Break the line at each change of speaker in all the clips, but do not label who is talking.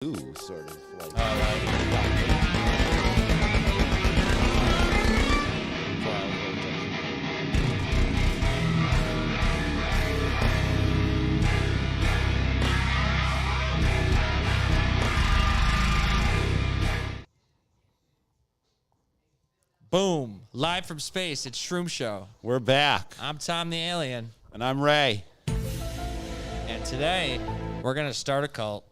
Ooh, sort of like.
Boom. Live from space. It's Shroom Show.
We're back.
I'm Tom the Alien.
And I'm Ray.
And today, we're going to start a cult.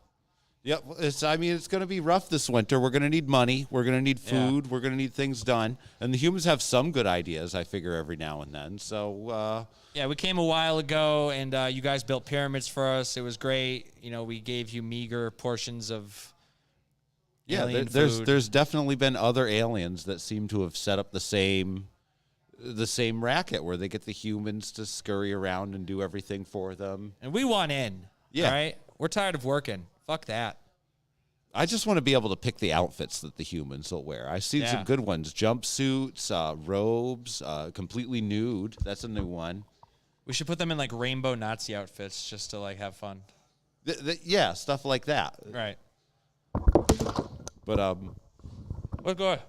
Yep. It's going to be rough this winter. We're going to need money. We're going to need food.
Yeah.
We're going to need things done. And the humans have some good ideas, I figure, every now and then. So,
yeah, we came a while ago, and you guys built pyramids for us. It was great. You know, we gave you meager portions of alien food.
There's definitely been other aliens that seem to have set up the same racket where they get the humans to scurry around and do everything for them.
And we want in.
Yeah.
All right? We're tired of working. Fuck that.
I just want to be able to pick the outfits that the humans will wear. I've seen some good ones. Jumpsuits, robes, completely nude. That's a new one.
We should put them in, like, rainbow Nazi outfits just to, like, have fun.
Yeah, stuff like that.
Right.
But,
What's going on?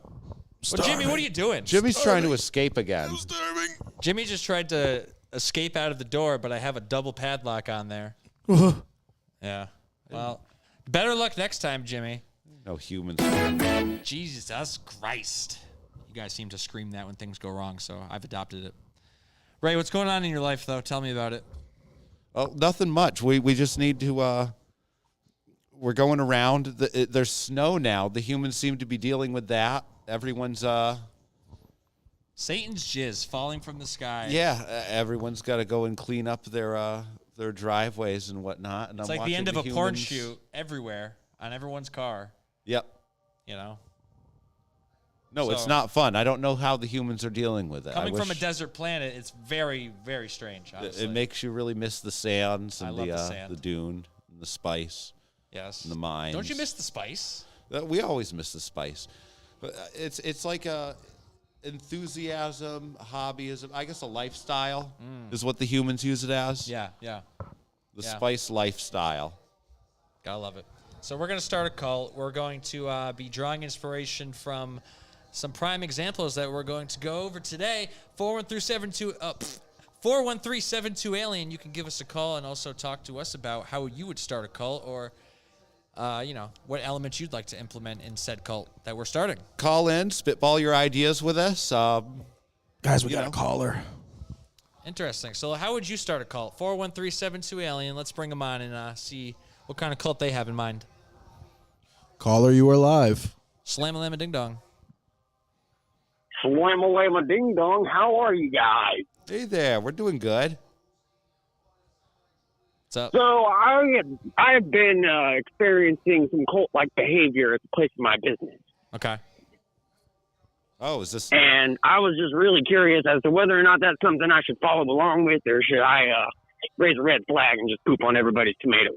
Well, Jimmy, what are you doing?
Jimmy's trying to escape again.
Jimmy just tried to escape out of the door, but I have a double padlock on there. Yeah. Well, better luck next time, Jimmy.
No humans.
Jesus Christ. You guys seem to scream that when things go wrong, so I've adopted it. Ray, what's going on in your life, though? Tell me about it.
Oh, nothing much. We just need to, we're going around. There's snow now. The humans seem to be dealing with that. Everyone's,
Satan's jizz falling from the sky.
Yeah, everyone's got to go and clean up their driveways and whatnot. And
it's like the end of a porn shoot everywhere on everyone's car.
Yep.
You know?
No, it's not fun. I don't know how the humans are dealing with it.
Coming from a desert planet, it's very, very strange, honestly.
It makes you really miss the sands and
I love the sand.
the dune and the spice.
Yes.
And the mines.
Don't you miss the spice?
We always miss the spice. But it's like a enthusiasm, hobbyism, I guess a lifestyle is what the humans use it as.
Yeah.
The spice lifestyle.
Gotta love it. So we're going to start a cult. We're going to be drawing inspiration from some prime examples that we're going to go over today. 413-72-Alien. You can give us a call and also talk to us about how you would start a cult or what elements you'd like to implement in said cult that we're starting.
Call in, spitball your ideas with us.
Guys, we got a caller.
Interesting. So how would you start a cult? 413-72-Alien. Let's bring them on and see what kind of cult they have in mind.
Caller, you are live.
Slam-a-lam-a-ding-dong.
Slam-a-lam-a-ding-dong. How are you guys?
Hey there, we're doing good.
What's up?
So I've been experiencing some cult-like behavior at the place of my business.
Okay.
Oh, is this?
And I was just really curious as to whether or not that's something I should follow along with, or should I raise a red flag and just poop on everybody's tomatoes?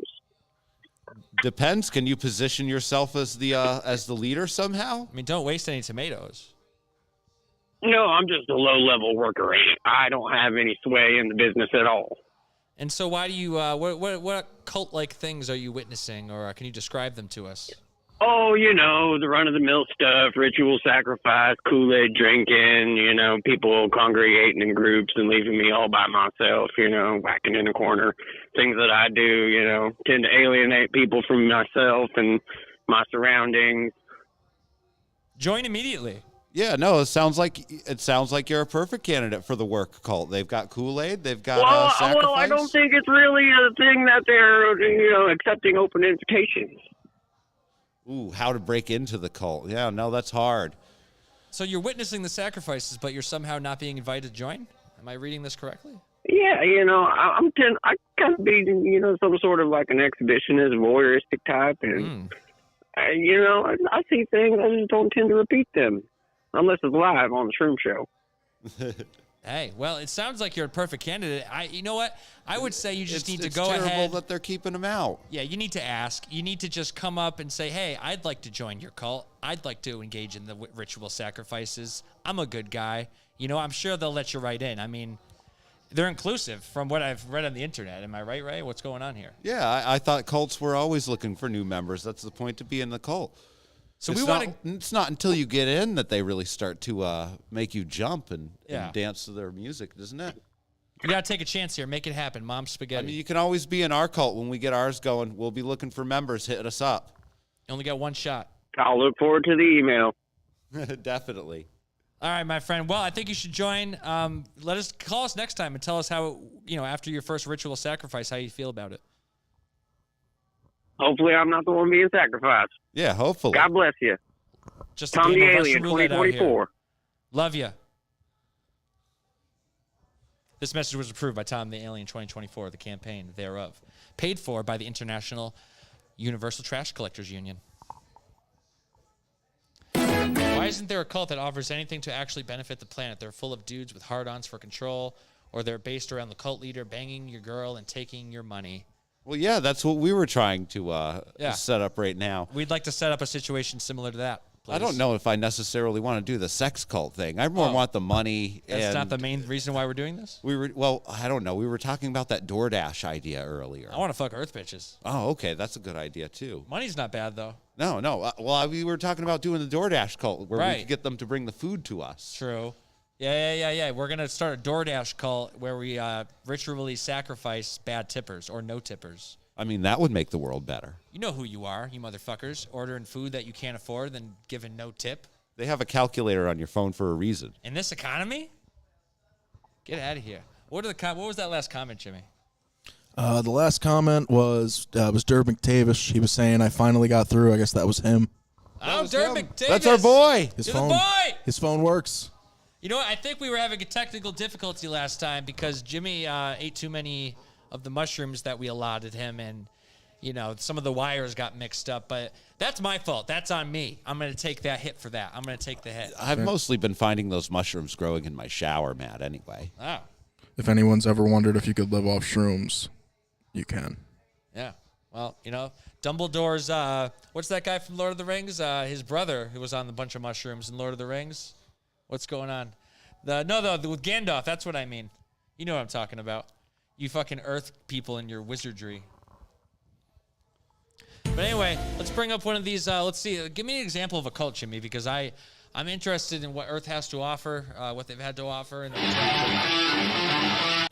Depends. Can you position yourself as the leader somehow?
I mean, don't waste any tomatoes.
No, I'm just a low-level worker. I don't have any sway in the business at all.
And so why do you, what cult-like things are you witnessing, or can you describe them to us?
Oh, the run-of-the-mill stuff, ritual sacrifice, Kool-Aid drinking, people congregating in groups and leaving me all by myself, whacking in a corner. Things that I do, tend to alienate people from myself and my surroundings.
Join immediately.
Yeah, no, it sounds like you're a perfect candidate for the work cult. They've got Kool-Aid, they've got sacrifice.
Well, I don't think it's really a thing that they're, accepting open invitations.
Ooh, how to break into the cult. Yeah, no, that's hard.
So you're witnessing the sacrifices, but you're somehow not being invited to join? Am I reading this correctly?
Yeah, I kind of be, some sort of like an exhibitionist, voyeuristic type, and I see things, I just don't tend to repeat them. Unless it's live on the Shroom Show.
Hey, well, it sounds like you're a perfect candidate. You know what? I would say you just need to go ahead.
It's terrible that they're keeping them out.
Yeah, you need to ask. You need to just come up and say, hey, I'd like to join your cult. I'd like to engage in the ritual sacrifices. I'm a good guy. I'm sure they'll let you right in. I mean, They're inclusive from what I've read on the internet. Am I right, Ray? What's going on here?
Yeah, I thought cults were always looking for new members. That's the point to be in the cult.
So
It's not until you get in that they really start to make you jump and dance to their music, isn't it?
You got to take a chance here. Make it happen. Mom Spaghetti.
I mean, you can always be in our cult. When we get ours going, we'll be looking for members. Hit us up.
You only got one shot.
I'll look forward to the email.
Definitely.
All right, my friend. Well, I think you should join. Call us next time and tell us how, after your first ritual sacrifice, how you feel about it.
Hopefully I'm not the one being sacrificed.
Yeah, hopefully.
God bless you.
Just
Tom
a
the
game of
Alien,
Russian roulette out here.
2024.
Love you. This message was approved by Tom the Alien 2024, the campaign thereof. Paid for by the International Universal Trash Collectors Union. Why isn't there a cult that offers anything to actually benefit the planet? They're full of dudes with hard-ons for control, or they're based around the cult leader banging your girl and taking your money.
Well, yeah, that's what we were trying to set up right now.
We'd like to set up a situation similar to that. Please.
I don't know if I necessarily want to do the sex cult thing. I more want the money.
That's not the main reason why we're doing this?
I don't know. We were talking about that DoorDash idea earlier.
I want to fuck Earth bitches.
Oh, okay. That's a good idea, too.
Money's not bad, though.
No. We were talking about doing the DoorDash cult where we could get them to bring the food to us.
True. Yeah. We're going to start a DoorDash cult where we ritually sacrifice bad tippers or no tippers.
I mean, that would make the world better.
You know who you are, you motherfuckers. Ordering food that you can't afford, then giving no tip.
They have a calculator on your phone for a reason.
In this economy? Get out of here. What was that last comment, Jimmy?
The last comment was Dirk McTavish. He was saying, I finally got through. I guess that was him.
Dirk McTavish.
That's our boy.
His phone works.
You know what? I think we were having a technical difficulty last time because Jimmy ate too many of the mushrooms that we allotted him, and some of the wires got mixed up, but that's my fault. That's on me. I'm going to take that hit for that. I'm going to take the hit.
I've mostly been finding those mushrooms growing in my shower, Matt, anyway.
Oh.
If anyone's ever wondered if you could live off shrooms, you can.
Yeah. Well, Dumbledore's, what's that guy from Lord of the Rings? His brother who was on the bunch of mushrooms in Lord of the Rings. What's going on? With Gandalf, that's what I mean. You know what I'm talking about. You fucking Earth people and your wizardry. But anyway, let's bring up one of these. Let's see. Give me an example of a cult, Jimmy, because I'm interested in what Earth has to offer, what they've had to offer.
Dumbledore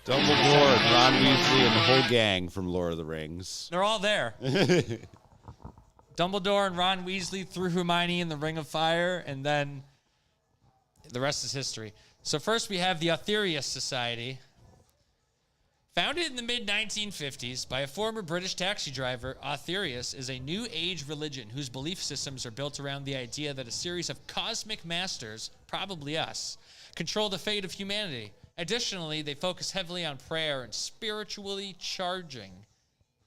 and Ron Weasley and the whole gang from Lord of the Rings.
They're all there. Dumbledore and Ron Weasley threw Hermione in the Ring of Fire, and then the rest is history. So first we have the Aetherius Society. Founded in the mid-1950s by a former British taxi driver, Aetherius is a new age religion whose belief systems are built around the idea that a series of cosmic masters, probably us, control the fate of humanity. Additionally, they focus heavily on prayer and spiritually charging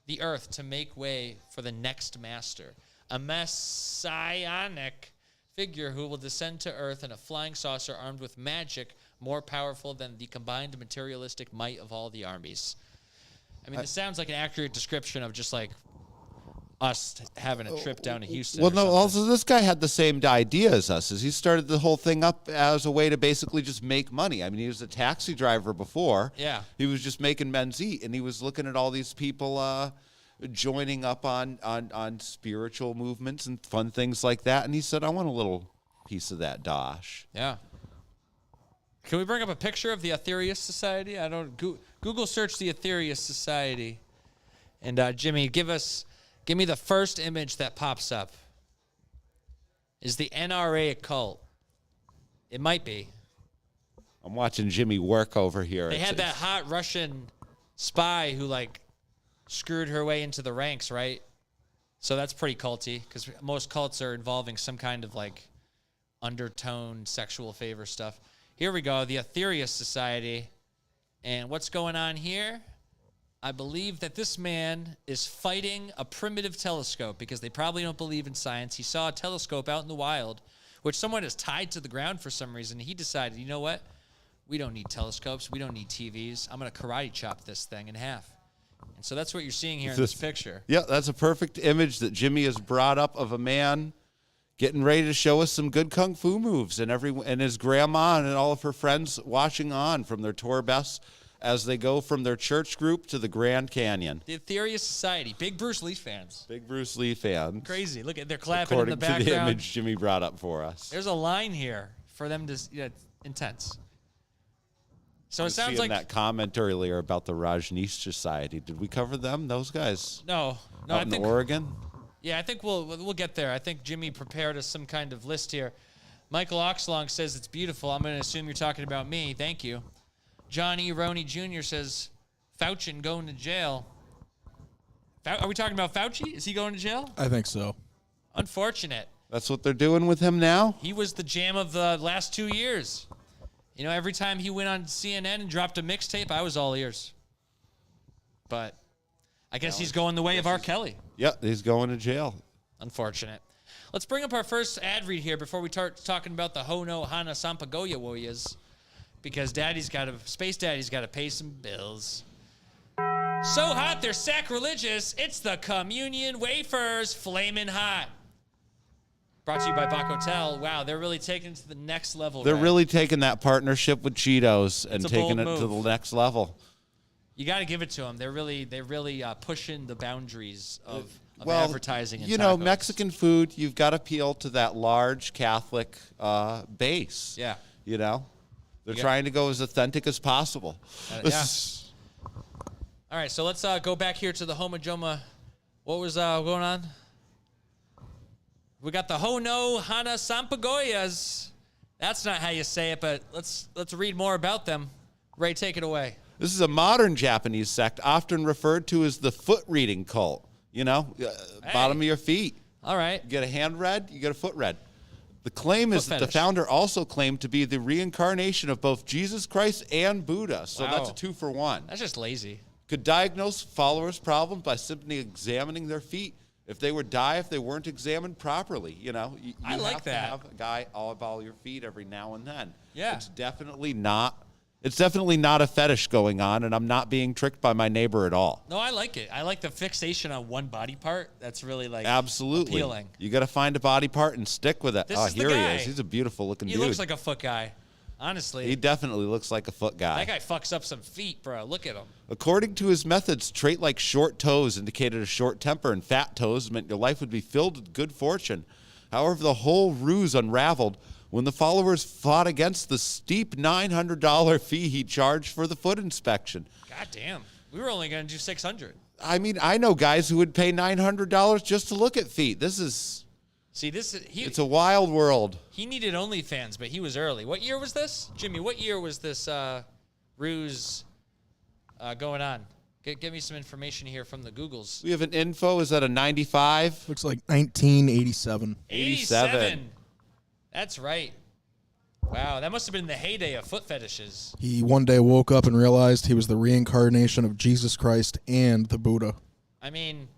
the earth to make way for the next master, a messianic figure who will descend to earth in a flying saucer armed with magic more powerful than the combined materialistic might of all the armies. I mean, this sounds like an accurate description of just like us having a trip down to Houston.
Well, no, also this guy had the same idea as us. He started the whole thing up as a way to basically just make money. I mean, he was a taxi driver before.
Yeah.
He was just making men's eat, and he was looking at all these people joining up on spiritual movements and fun things like that, and he said, I want a little piece of that dosh.
Yeah. Can we bring up a picture of the Aetherius Society? Google search the Aetherius Society. And Jimmy, give me the first image that pops up. Is the NRA a cult? It might be.
I'm watching Jimmy work over here.
They had that hot Russian spy who screwed her way into the ranks, right? So that's pretty culty because most cults are involving some kind of undertone sexual favor stuff. Here we go, the Aetherius Society. And what's going on here? I believe that this man is fighting a primitive telescope because they probably don't believe in science. He saw a telescope out in the wild, which someone has tied to the ground for some reason. He decided, you know what? We don't need telescopes. We don't need TVs. I'm going to karate chop this thing in half. And so that's what you're seeing here in this picture.
Yeah, that's a perfect image that Jimmy has brought up of a man getting ready to show us some good kung fu moves, and his grandma and all of her friends watching on from their tour bus as they go from their church group to the Grand Canyon.
The Etheria Society. Big Bruce Lee fans.
Big Bruce Lee fans.
Crazy. Look at they're clapping
According
in the background.
to the image Jimmy brought up for us.
There's a line here for them to intense. So it sounds like
that comment earlier about the Rajneesh Society. Did we cover them? Those guys?
No,
out
I
in
think
Oregon.
Yeah, I think we'll get there. I think Jimmy prepared us some kind of list here. Michael Oxlong says it's beautiful. I'm going to assume you're talking about me. Thank you. John E. Roney Jr. says Fauci going to jail. Are we talking about Fauci? Is he going to jail?
I think so.
Unfortunate.
That's what they're doing with him now?
He was the jam of the last 2 years. You know, every time he went on CNN and dropped a mixtape, I was all ears. But I guess he's going the way of R. Kelly.
Yep, he's going to jail.
Unfortunate. Let's bring up our first ad read here before we start talking about the Hono Hana Sampagoya Warriors. Because Space Daddy's got to pay some bills. So hot, they're sacrilegious. It's the Communion Wafers, flamin' hot. Brought to you by Bach Hotel. Wow, they're really taking it to the next level.
They're
Ray.
really taking that partnership with Cheetos and
a
taking it
bold
to the
move.
next level.
You got to give it to them. They're really pushing the boundaries of
Well,
advertising. And
you know,
tacos.
Mexican food, you've got to appeal to that large Catholic base.
Yeah.
You know? They're trying to go as authentic as possible.
Yeah. All right, so let's go back here to the Homa Joma. What was going on? We got the Hono Hana Sampagoyas. That's not how you say it, but let's read more about them. Ray, take it away.
This is a modern Japanese sect, often referred to as the foot reading cult. You know, bottom of your feet.
All right.
You get a hand read, you get a foot read. The claim is
Foot
that the
fetish.
founder also claimed to be the reincarnation of both Jesus Christ and Buddha. So that's
Wow.
a 2-for-1.
That's just lazy.
Could diagnose followers' problems by simply examining their feet. If they would die if they weren't examined properly, you know. You
I like
have
that.
to have a guy all your feet every now and then.
Yeah.
It's definitely not a fetish going on, and I'm not being tricked by my neighbor at all.
No, I like it. I like the fixation on one body part. That's really
Absolutely.
appealing.
You got to find a body part and stick with it.
This
Oh,
is the
here he
guy.
is. He's a beautiful looking
He
dude.
looks like a foot guy. Honestly.
He definitely looks like a foot guy.
That guy fucks up some feet, bro. Look at him.
According to his methods, trait like short toes indicated a short temper, and fat toes meant your life would be filled with good fortune. However, the whole ruse unraveled when the followers fought against the steep $900 fee he charged for the foot inspection.
God damn. We were only going to do $600.
I mean, I know guys who would pay $900 just to look at feet.
See,
It's a wild world.
he needed OnlyFans, but he was early. What year was this? Jimmy, what year was this ruse going on? Give me some information here from the Googles.
We have an info. Is that a 95?
Looks like 1987.
87.
That's right. Wow, that must have been the heyday of foot fetishes.
He one day woke up and realized he was the reincarnation of Jesus Christ and the Buddha.
I mean,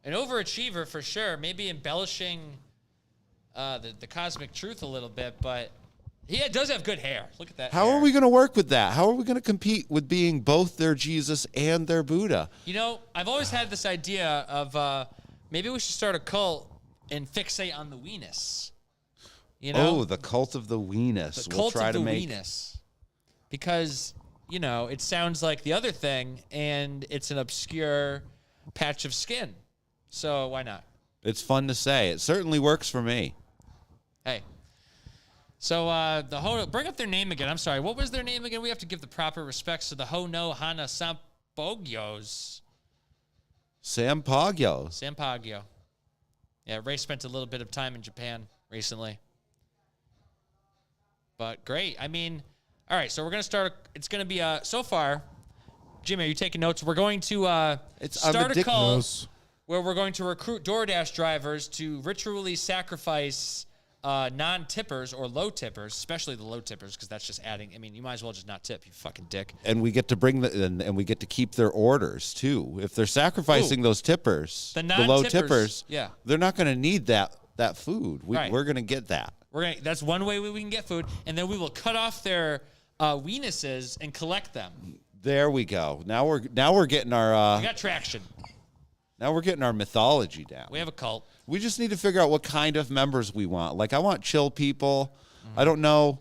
an overachiever for sure. Maybe embellishing the cosmic truth a little bit, but he does have good hair. Look at that.
How
hair.
are we going to work with that? How are we going to compete with being both their Jesus and their Buddha?
You know, I've always had this idea of maybe we should start a cult and fixate on the weenus. You know?
Oh, the cult of the weenus.
The
We'll
cult
try
of the
to make
weenus. Because, you know, it sounds like the other thing, and it's an obscure patch of skin. So why not?
It's fun to say. It certainly works for me.
Hey. So the Hono, bring up their name again. I'm sorry. What was their name again? We have to give the proper respects to the Hono Hana Sampogyos.
Sampagyo.
Yeah, Ray spent a little bit of time in Japan recently. But great. I mean, all right, so we're going to start. It's going to be, so far, Jimmy, are you taking notes? We're going to
I'm
start a
addicted.
cult where we're going to recruit DoorDash drivers to ritually sacrifice non-tippers or low tippers, especially the low tippers, because that's just adding. I mean, you might as well just not tip, you fucking dick.
And we get to bring and we get to keep their orders too. If they're sacrificing those tippers,
The
low
non-tippers,
tippers,
yeah.
they're not going to need that food.
Right.
We're going to get that.
That's one way we can get food, and then we will cut off their weenuses and collect them.
There we go. Now we're getting our
We got traction.
now we're getting our mythology down.
We have a cult.
We just need to figure out what kind of members we want. Like, I want chill people. I don't know.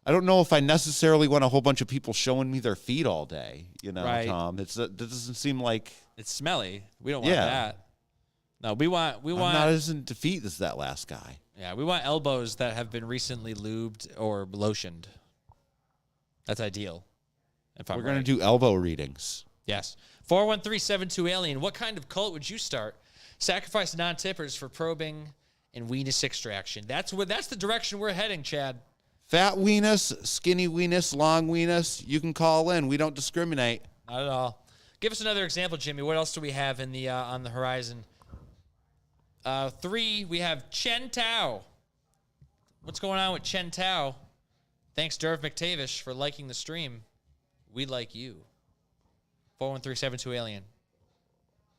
I don't know if I necessarily want a whole bunch of people showing me their feet all day.
Right.
Tom. That doesn't seem like
It's smelly. We don't want that. No, we want.
I'm not as in defeat as that last guy.
Yeah, we want elbows that have been recently lubed or lotioned. That's ideal.
We're going to do elbow readings.
Yes. 41372-ALIEN. What kind of cult would you start? Sacrifice non-tippers for probing and weenus extraction. That's the direction we're heading, Chad.
Fat weenus, skinny weenus, long weenus. You can call in. We don't discriminate.
Not at all. Give us another example, Jimmy. What else do we have in the on the horizon? 3, we have Chen Tao. What's going on with Chen Tao? Thanks, Derv McTavish, for liking the stream. We like you. 41372-ALIEN.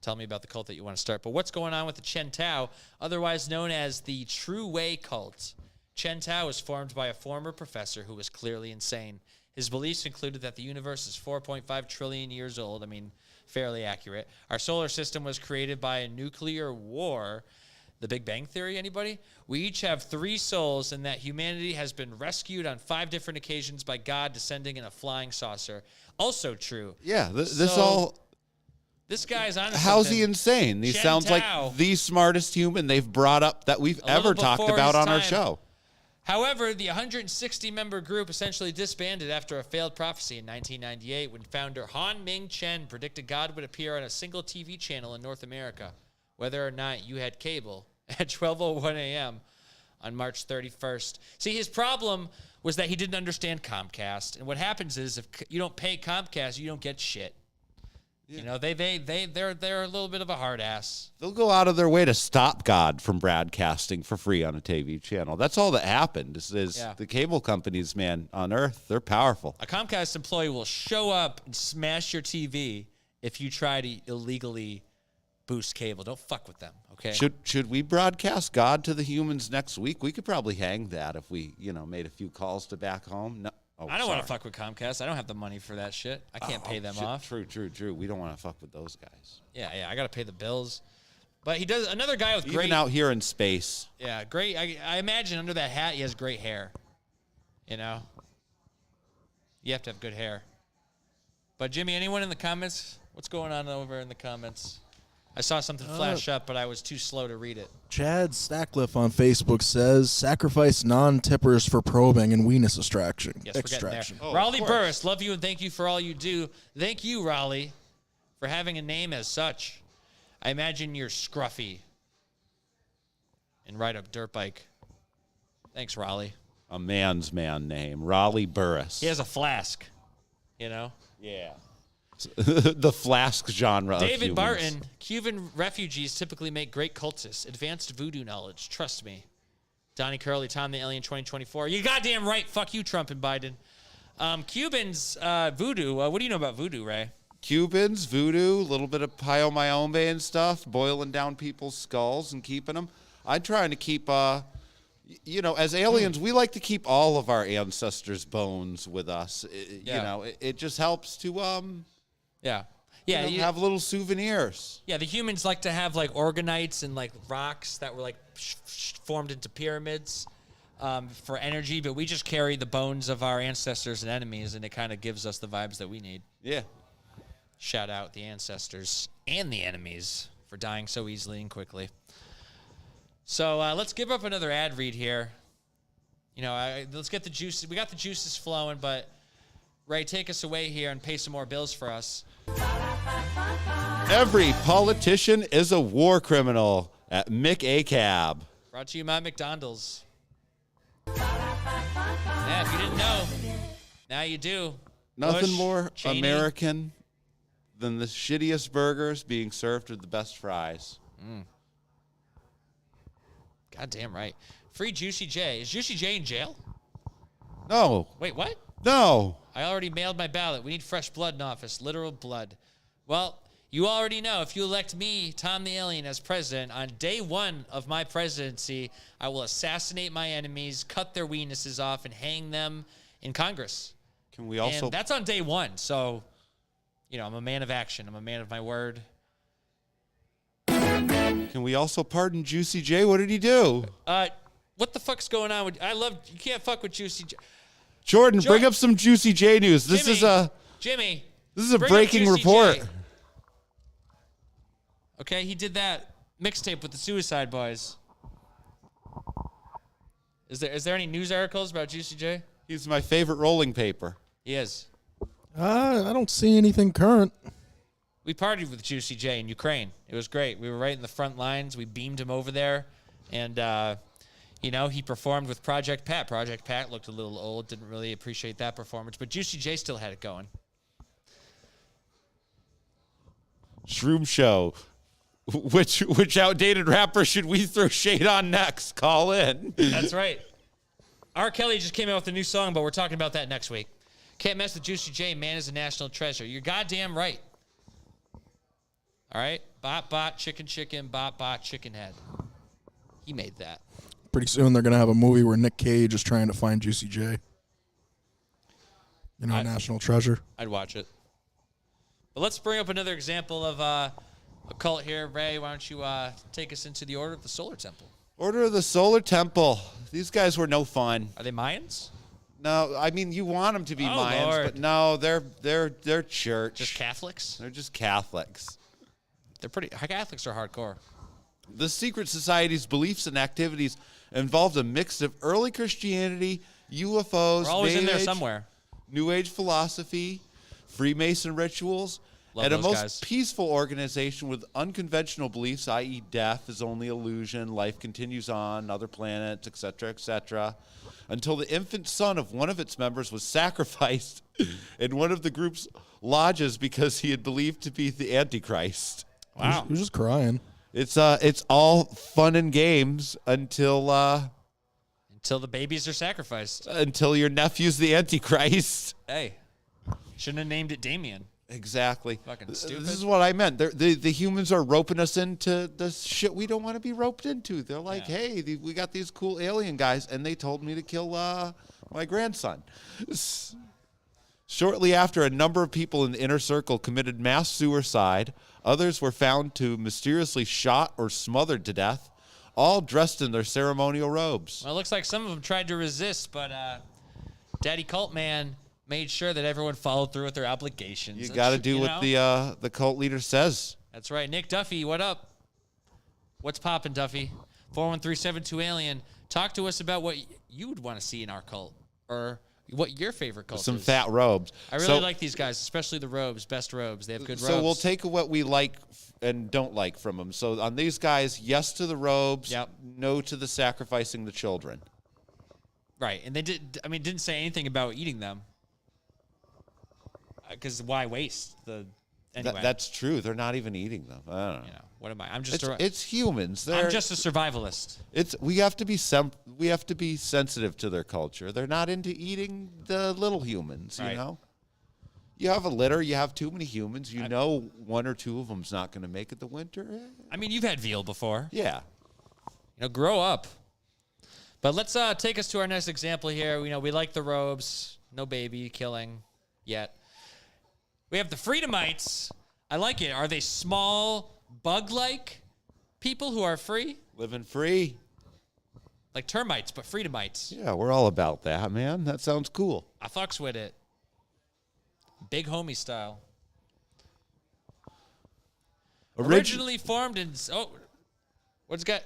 Tell me about the cult that you want to start. But what's going on with the Chen Tao, otherwise known as the True Way cult? Chen Tao was formed by a former professor who was clearly insane. His beliefs included that the universe is 4.5 trillion years old. I mean, fairly accurate. Our solar system was created by a nuclear war. The Big Bang Theory, anybody? We each have 3 souls, and that humanity has been rescued on 5 different occasions by God descending in a flying saucer. Also true.
Yeah, this
guy's on.
How's he insane? He
Chen
sounds
Tao.
like the smartest human they've brought up that we've ever talked
before
about
his
on our
time.
show.
However, the 160-member group essentially disbanded after a failed prophecy in 1998 when founder Han Ming Chen predicted God would appear on a single TV channel in North America, whether or not you had cable, at 12:01 a.m. on March 31st. See, his problem was that he didn't understand Comcast. And what happens is if you don't pay Comcast, you don't get shit. Yeah. You know, they're a little bit of a hard ass.
They'll go out of their way to stop God from broadcasting for free on a TV channel. That's all that happened. The cable companies, man, on Earth, they're powerful.
A Comcast employee will show up and smash your TV if you try to illegally boost cable. Don't fuck with them, okay?
Should we broadcast God to the humans next week? We could probably hang that if we, made a few calls to back home. No. Oh,
I don't want to fuck with Comcast. I don't have the money for that shit. I can't pay them off.
True. We don't want to fuck with those guys.
Yeah. I got to pay the bills. But he does. Another guy with great.
Even out here in space.
Yeah, great. I imagine under that hat he has great hair. You know? You have to have good hair. But, Jimmy, anyone in the comments? What's going on over in the comments? I saw something flash up, but I was too slow to read it.
Chad Stackliff on Facebook says, sacrifice non-tippers for probing and weenus extraction.
Yes, we're getting there. Oh, Raleigh Burris, love you and thank you for all you do. Thank you, Raleigh, for having a name as such. I imagine you're scruffy and ride a dirt bike. Thanks, Raleigh.
A man's man name, Raleigh Burris.
He has a flask, you know?
Yeah. The flask genre
David
of
Barton, Cuban refugees typically make great cultists. Advanced voodoo knowledge. Trust me. Donnie Curley, Tom the Alien 2024. You goddamn right. Fuck you, Trump and Biden. Cubans, voodoo. What do you know about voodoo, Ray?
Cubans, voodoo, a little bit of Pio Mayombe and stuff, boiling down people's skulls and keeping them. I'm trying to keep, as aliens, we like to keep all of our ancestors' bones with us. It just helps to, have little souvenirs.
Yeah, the humans like to have like organites and like rocks that were like formed into pyramids for energy, but we just carry the bones of our ancestors and enemies, and it kind of gives us the vibes that we need.
Yeah.
Shout out the ancestors and the enemies for dying so easily and quickly. So let's give up another ad read here. Let's get the juices. We got the juices flowing, but Ray, take us away here and pay some more bills for us.
Every politician is a war criminal at Mick A. Cab.
Brought to you by McDonald's. Yeah, if you didn't know, now you do.
Nothing
Bush,
more
Cheney.
American than the shittiest burgers being served with the best fries.
Goddamn right. Free Juicy J. Is Juicy J in jail?
No.
Wait, what?
No.
I already mailed my ballot. We need fresh blood in office. Literal blood. Well, you already know if you elect me, Tom the Alien, as president, on day one of my presidency, I will assassinate my enemies, cut their weenuses off, and hang them in Congress.
Can we also...
And that's on day one. So, I'm a man of action. I'm a man of my word.
Can we also pardon Juicy J? What did he do?
What the fuck's going on with... you can't fuck with Juicy J.
Jordan, bring up some Juicy J news. This is a breaking
Juicy
report.
J. Okay, he did that mixtape with the Suicide Boys. Is there any news articles about Juicy J?
He's my favorite rolling paper.
He is.
I don't see anything current.
We partied with Juicy J in Ukraine. It was great. We were right in the front lines. We beamed him over there. And, he performed with Project Pat. Project Pat looked a little old. Didn't really appreciate that performance. But Juicy J still had it going.
Shroom Show. Which outdated rapper should we throw shade on next? Call in.
That's right. R. Kelly just came out with a new song, but we're talking about that next week. Can't mess with Juicy J. Man is a national treasure. You're goddamn right. All right? Bot, chicken, bot, chicken head. He made that.
Pretty soon they're going to have a movie where Nick Cage is trying to find Juicy J. National treasure.
I'd watch it. But let's bring up another example of a cult here. Ray, why don't you take us into the Order of the Solar Temple?
Order of the Solar Temple. These guys were no fun.
Are they Mayans?
No, I mean you want them to be Mayans,
Lord.
but no, they're church.
Just Catholics?
They're just Catholics.
Catholics are hardcore.
The secret society's beliefs and activities involved a mix of early Christianity, UFOs,
We're always in there somewhere.
New Age philosophy, Freemason rituals,
Love
and a
those
most
guys.
peaceful organization with unconventional beliefs, i.e. death is only illusion, life continues on other planets, etc., until the infant son of one of its members was sacrificed in one of the group's lodges because he had believed to be the Antichrist.
Wow.
He was just crying.
It's all fun and games until
Until the babies are sacrificed.
until your nephew's the Antichrist.
Hey, shouldn't have named it Damien.
Exactly.
Fucking stupid.
This is what I meant. The humans are roping us into the shit we don't want to be roped into. They're like, hey, we got these cool alien guys, and they told me to kill my grandson. Shortly after, a number of people in the inner circle committed mass suicide. Others were found to mysteriously shot or smothered to death, all dressed in their ceremonial robes.
Well, it looks like some of them tried to resist, but Daddy Cult Man made sure that everyone followed through with their obligations.
You got to do what the cult leader says.
That's right. Nick Duffy, what up? What's poppin', Duffy? 41372 Alien. Talk to us about what you would want to see in our cult, or what your favorite cult
Some
is.
fat robes.
I really like these guys, especially the robes. Best robes. They have good robes.
So we'll take what we like and don't like from them. So on these guys, yes to the robes, no to the sacrificing the children.
Right, and they didn't say anything about eating them. Because why waste the? Anyway,
that's true. They're not even eating them. I don't know.
What am I? I'm just.
It's humans.
I'm just a survivalist.
We have to be sensitive to their culture. They're not into eating the little humans.
Right.
You know. You have a litter. You have too many humans. You know, one or two of them's not going to make it the winter.
I mean, you've had veal before.
Yeah.
Grow up. But let's take us to our next example here. We like the robes. No baby killing yet. We have the Freedomites. I like it. Are they small, bug-like people who are free?
Living free.
Like termites, but Freedomites.
Yeah, we're all about that, man. That sounds cool.
I fucks with it. Big homie style. Originally formed in... what's got...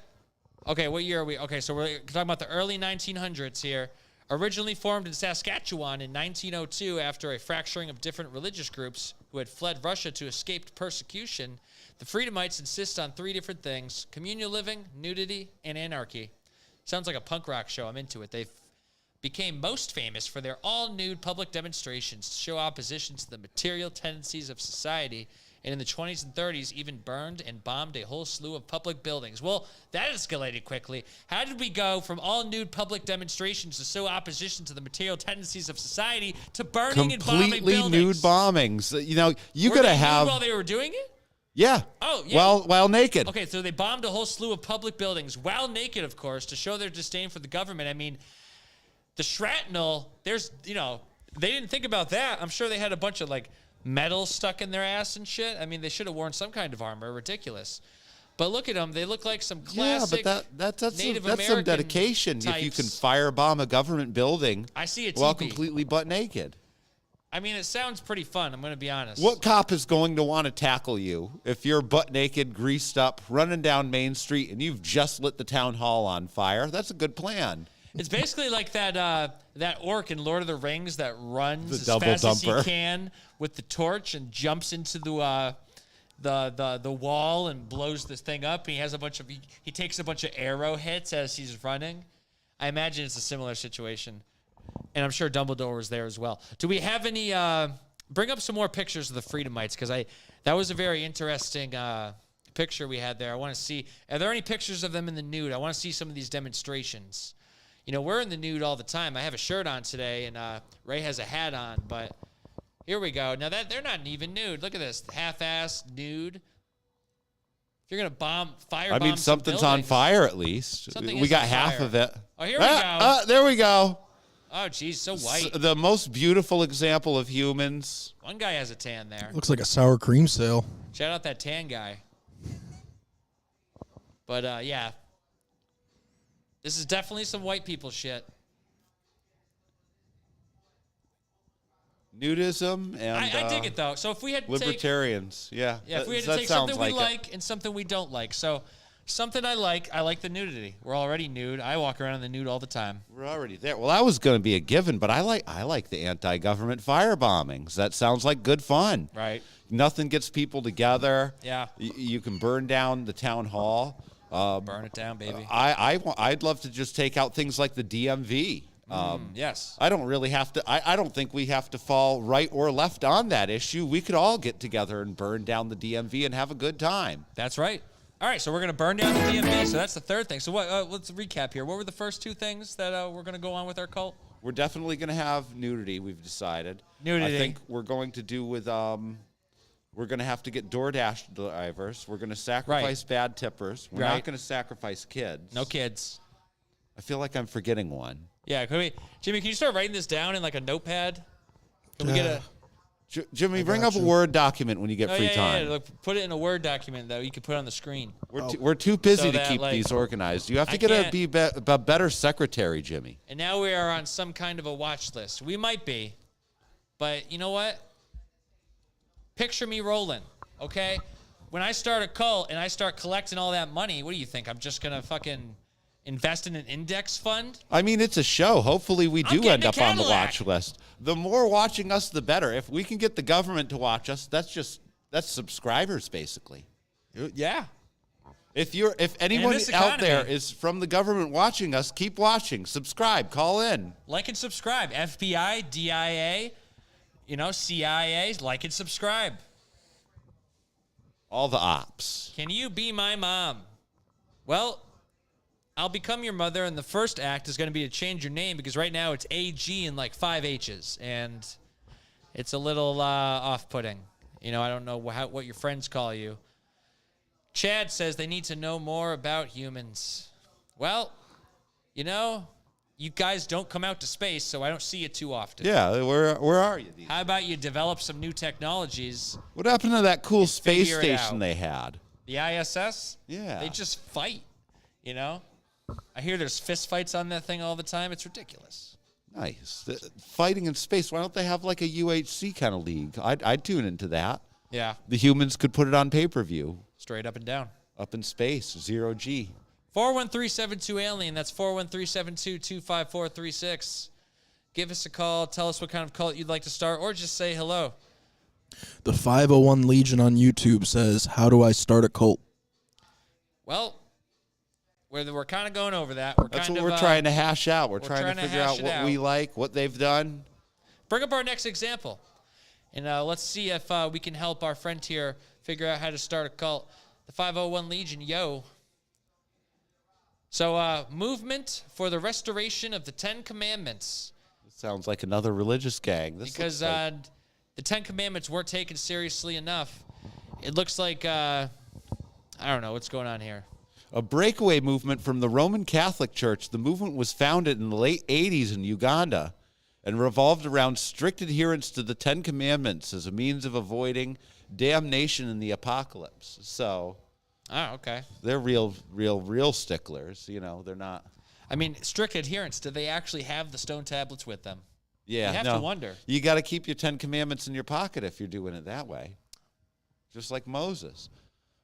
Okay, what year are we? Okay, so we're talking about the early 1900s here. Originally formed in Saskatchewan in 1902 after a fracturing of different religious groups who had fled Russia to escape persecution, the Freedomites insist on three different things: communal living, nudity, and anarchy. Sounds like a punk rock show. I'm into it. They became most famous for their all-nude public demonstrations to show opposition to the material tendencies of society, and in the 20s and 30s even burned and bombed a whole slew of public buildings. Well, that escalated quickly. How did we go from all-nude public demonstrations to show opposition to the material tendencies of society to burning and bombing buildings?
Completely nude bombings. You know,
Were
gotta
they nude
have...
while they were doing it?
Yeah.
Oh, yeah.
While naked.
Okay, so they bombed a whole slew of public buildings while naked, of course, to show their disdain for the government. I mean, the shrapnel, they didn't think about that. I'm sure they had a bunch of, metal stuck in their ass and shit. I mean, they should have worn some kind of armor. Ridiculous. But look at them. They look like some
Yeah,
classic
but that's
Native
some
American
dedication. If you can
types.
firebomb a government building
I see a
while
teepee.
completely butt naked.
I mean, it sounds pretty fun. I'm going to be honest.
What cop is going to want to tackle you if you're butt naked, greased up, running down Main Street, and you've just lit the town hall on fire? That's a good plan.
It's basically like that orc in Lord of the Rings that runs
The
as
double
fast as
dumper.
he can with the torch and jumps into the wall and blows this thing up. He has he takes a bunch of arrow hits as he's running. I imagine it's a similar situation, and I'm sure Dumbledore was there as well. Do we have any? Bring up some more pictures of the Freedomites because that was a very interesting picture we had there. I want to see. Are there any pictures of them in the nude? I want to see some of these demonstrations. You know, we're in the nude all the time. I have a shirt on today, and Ray has a hat on, but here we go. Now, they're not even nude. Look at this. Half-assed nude. If you're going to firebomb
Something's
some
on
buildings,
fire at least.
Something
We
is
got
on
half
fire.
of it.
Oh, here we go.
There we go.
Oh, geez, so white.
The most beautiful example of humans.
One guy has a tan there.
Looks like a sour cream sale.
Shout out that tan guy. But, yeah. This is definitely some white people shit.
Nudism and
I dig it, though. So if we had to take...
libertarians. Yeah,
Yeah, if we had to
that
take
sounds
something we
it.
like and something we don't like. So something I like the nudity. We're already nude. I walk around in the nude all the time.
We're already there. Well, that was going to be a given, but I like the anti-government firebombings. That sounds like good fun.
Right.
Nothing gets people together.
Yeah.
You can burn down the town hall.
Burn it down, baby.
I'd love to just take out things like the DMV.
Yes.
I don't really have to. I don't think we have to fall right or left on that issue. We could all get together and burn down the DMV and have a good time.
That's right. All right, so we're going to burn down the DMV. So that's the third thing. So what? Let's recap here. What were the first two things that we're going to go on with our cult?
We're definitely going to have nudity. We've decided.
Nudity.
I think we're going to do with. We're going to have to get DoorDash drivers. We're going to sacrifice bad tippers. We're not going to sacrifice kids.
No kids.
I feel like I'm forgetting one.
Yeah, Jimmy, can you start writing this down in like a notepad? Can we get a...
Jimmy, bring up a Word document when you get free time.
Yeah. Look, put it in a Word document that you can put on the screen.
We're too busy
So
to
that,
keep
like,
these organized. You have to
I
get
can't-
a better secretary, Jimmy.
And now we are on some kind of a watch list. We might be, but you know what? Picture me rolling, okay? When I start a cult and I start collecting all that money, what do you think? I'm just going to fucking invest in an index fund?
I mean, it's a show. Hopefully we do
getting
end
a
up on the
Cadillac.
watch list. The more watching us, the better. If we can get the government to watch us, that's subscribers, basically.
Yeah.
If anyone
this
out there
economy-
is from the government watching us, keep watching. Subscribe. Call in.
Like and subscribe. FBI, DIA, CIA, like and subscribe.
All the ops.
Can you be my mom? Well, I'll become your mother, and the first act is going to be to change your name because right now it's AG and like 5 H's, and it's a little off-putting. I don't know what your friends call you. Chad says they need to know more about humans. Well, you guys don't come out to space, so I don't see it too often.
Yeah, where are you?
How about you develop some new technologies?
What happened to that cool space
figure it
station
out.
they had?
The ISS?
Yeah.
They just fight, I hear there's fist fights on that thing all the time. It's ridiculous.
Nice. Fighting in space. Why don't they have like a UHC kind of league? I'd tune into that.
Yeah.
The humans could put it on pay-per-view.
Straight up and down.
Up in space, 0G.
413-72-ALIEN. That's 413-722-55436. Give us a call. Tell us what kind of cult you'd like to start, or just say hello.
The 501 Legion on YouTube says, "How do I start a cult?"
Well, we're kind of going over that.
That's what we're trying to hash out. We're trying to figure
hash
out
it
what
out.
we like, what they've done.
Bring up our next example. And let's see if we can help our friend here figure out how to start a cult. The 501 Legion, yo. So, movement for the restoration of the 10 Commandments.
Sounds like another religious gang.
Because the 10 Commandments weren't taken seriously enough. It looks like, I don't know what's going on here.
A breakaway movement from the Roman Catholic Church. The movement was founded in the late 80s in Uganda and revolved around strict adherence to the 10 Commandments as a means of avoiding damnation in the apocalypse. So,
Oh, okay.
They're real sticklers. You know, they're not.
I mean, strict adherence. Do they actually have the stone tablets with them?
Yeah,
You have
no.
to wonder.
You got to keep your 10 Commandments in your pocket if you're doing it that way, just like Moses.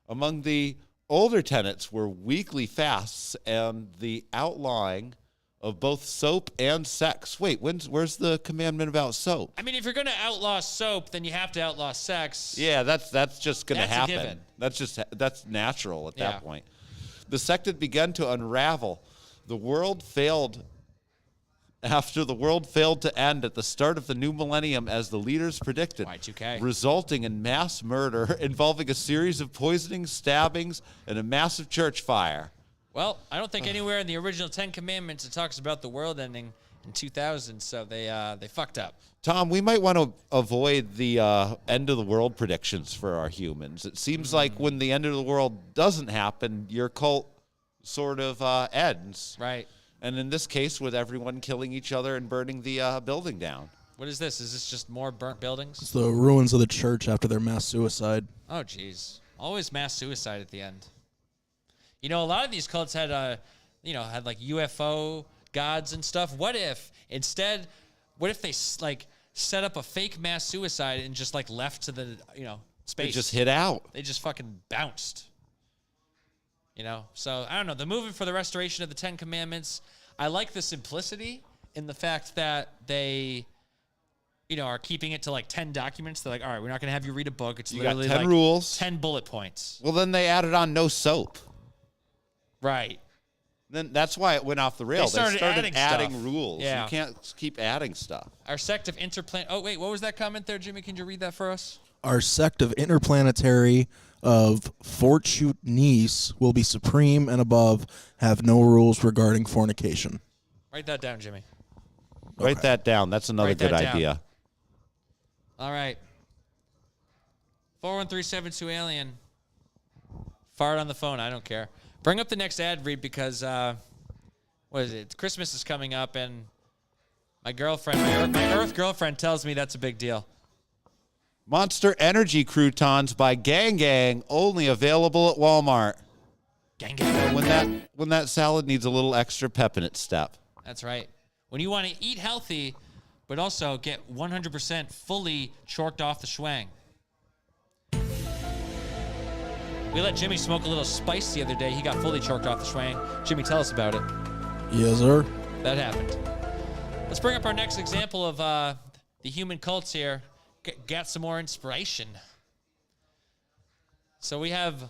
Among the older tenets were weekly fasts and the outlawing of both soap and sex. Wait, where's the commandment about soap?
I mean, if you're going to outlaw soap, then you have to outlaw sex.
Yeah, that's just going to
That's a
happen.
given.
That's natural at
Yeah.
that point. The sect had begun to unravel. The world failed. After the world failed to end at the start of the new millennium as the leaders predicted,
Y2K.
resulting in mass murder involving a series of poisonings, stabbings, and a massive church fire.
Well, I don't think anywhere in the original 10 Commandments it talks about the world ending in 2000, so they fucked up.
Tom, we might want to avoid the end of the world predictions for our humans. It seems like when the end of the world doesn't happen, your cult sort of ends.
Right.
And in this case, with everyone killing each other and burning the building down.
What is this? Is this just more burnt buildings?
It's the ruins of the church after their mass suicide.
Oh, jeez. Always mass suicide at the end. You know, a lot of these cults had, had like UFO gods and stuff. What if they like set up a fake mass suicide and just like left to the, space?
They just hit out.
They just fucking bounced. So I don't know. The movement for the restoration of the 10 Commandments, I like the simplicity in the fact that they, are keeping it to like 10 documents. They're like, all right, we're not going to have you read a book. It's
You got
literally
10
like
rules.
10 bullet points.
Well, then they added on no soap.
Right.
Then that's why it went off the rails.
They started adding stuff.
rules.
Yeah.
You can't keep adding stuff.
Our sect of interplan. Oh, wait, what was that comment there, Jimmy? Can you read that for us?
Our sect of interplanetary of Fortune Nice will be supreme and above, have no rules regarding fornication.
Write that down, Jimmy.
Write that down. That's another
Write
good
that down.
idea.
All right. 41372 alien. Fart on the phone. I don't care. Bring up the next ad read because, what is it? Christmas is coming up, and my girlfriend, my Earth girlfriend tells me that's a big deal.
Monster Energy croutons by Gang Gang, only available at Walmart.
Gang, gang.
When that salad needs a little extra pep in its step.
That's right. When you want to eat healthy, but also get 100% fully chalked off the schwang. We let Jimmy smoke a little spice the other day. He got fully choked off the schwang. Jimmy, tell us about it.
Yes, sir.
That happened. Let's bring up our next example of the human cults here. Get some more inspiration. So we have,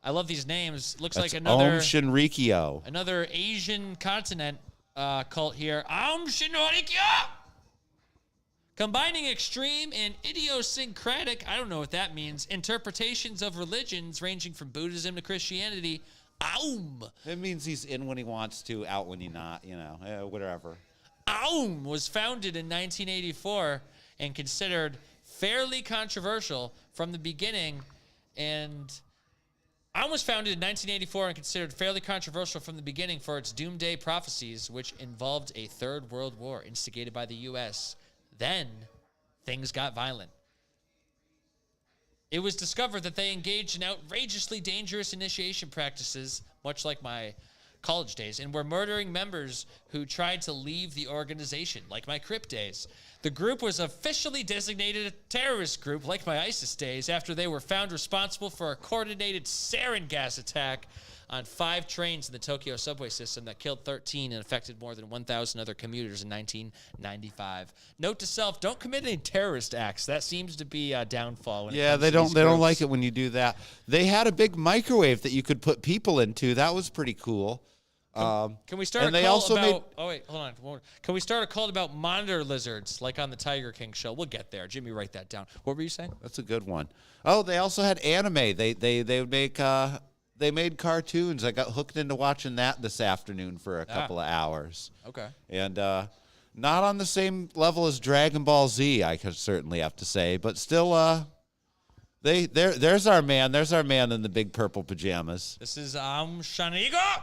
I love these names. Looks
That's
like another
Om Shinrikyo.
another Asian continent cult here. Om Shinrikyo! Combining extreme and idiosyncratic, I don't know what that means, interpretations of religions ranging from Buddhism to Christianity. Aum!
It means he's in when he wants to, out when he's not, whatever.
Aum was founded in 1984 and considered fairly controversial from the beginning. And Aum was founded in 1984 and considered fairly controversial from the beginning for its doomsday prophecies, which involved a third world war instigated by the U.S. Then things got violent. It was discovered that they engaged in outrageously dangerous initiation practices, much like my college days, and were murdering members who tried to leave the organization, like my Crip days. The group was officially designated a terrorist group, like my ISIS days, after they were found responsible for a coordinated sarin gas attack on 5 trains in the Tokyo subway system that killed 13 and affected more than 1,000 other commuters in 1995. Note to self: don't commit any terrorist acts. That seems to be a downfall. When it comes
They
to these
don't
groups.
like it when you do that. They had a big microwave that you could put people into. That was pretty cool.
Can we start
and
a
they
cult
also
about?
made-
Oh wait, hold on. Can we start a cult about monitor lizards, like on the Tiger King show? We'll get there. Jimmy, write that down. What were you saying?
That's a good one. Oh, they also had anime. They would make they made cartoons. I got hooked into watching that this afternoon for a couple of hours.
Okay.
And not on the same level as Dragon Ball Z, I could certainly have to say, but still there's our man. There's our man in the big purple pajamas.
This is Shanigo.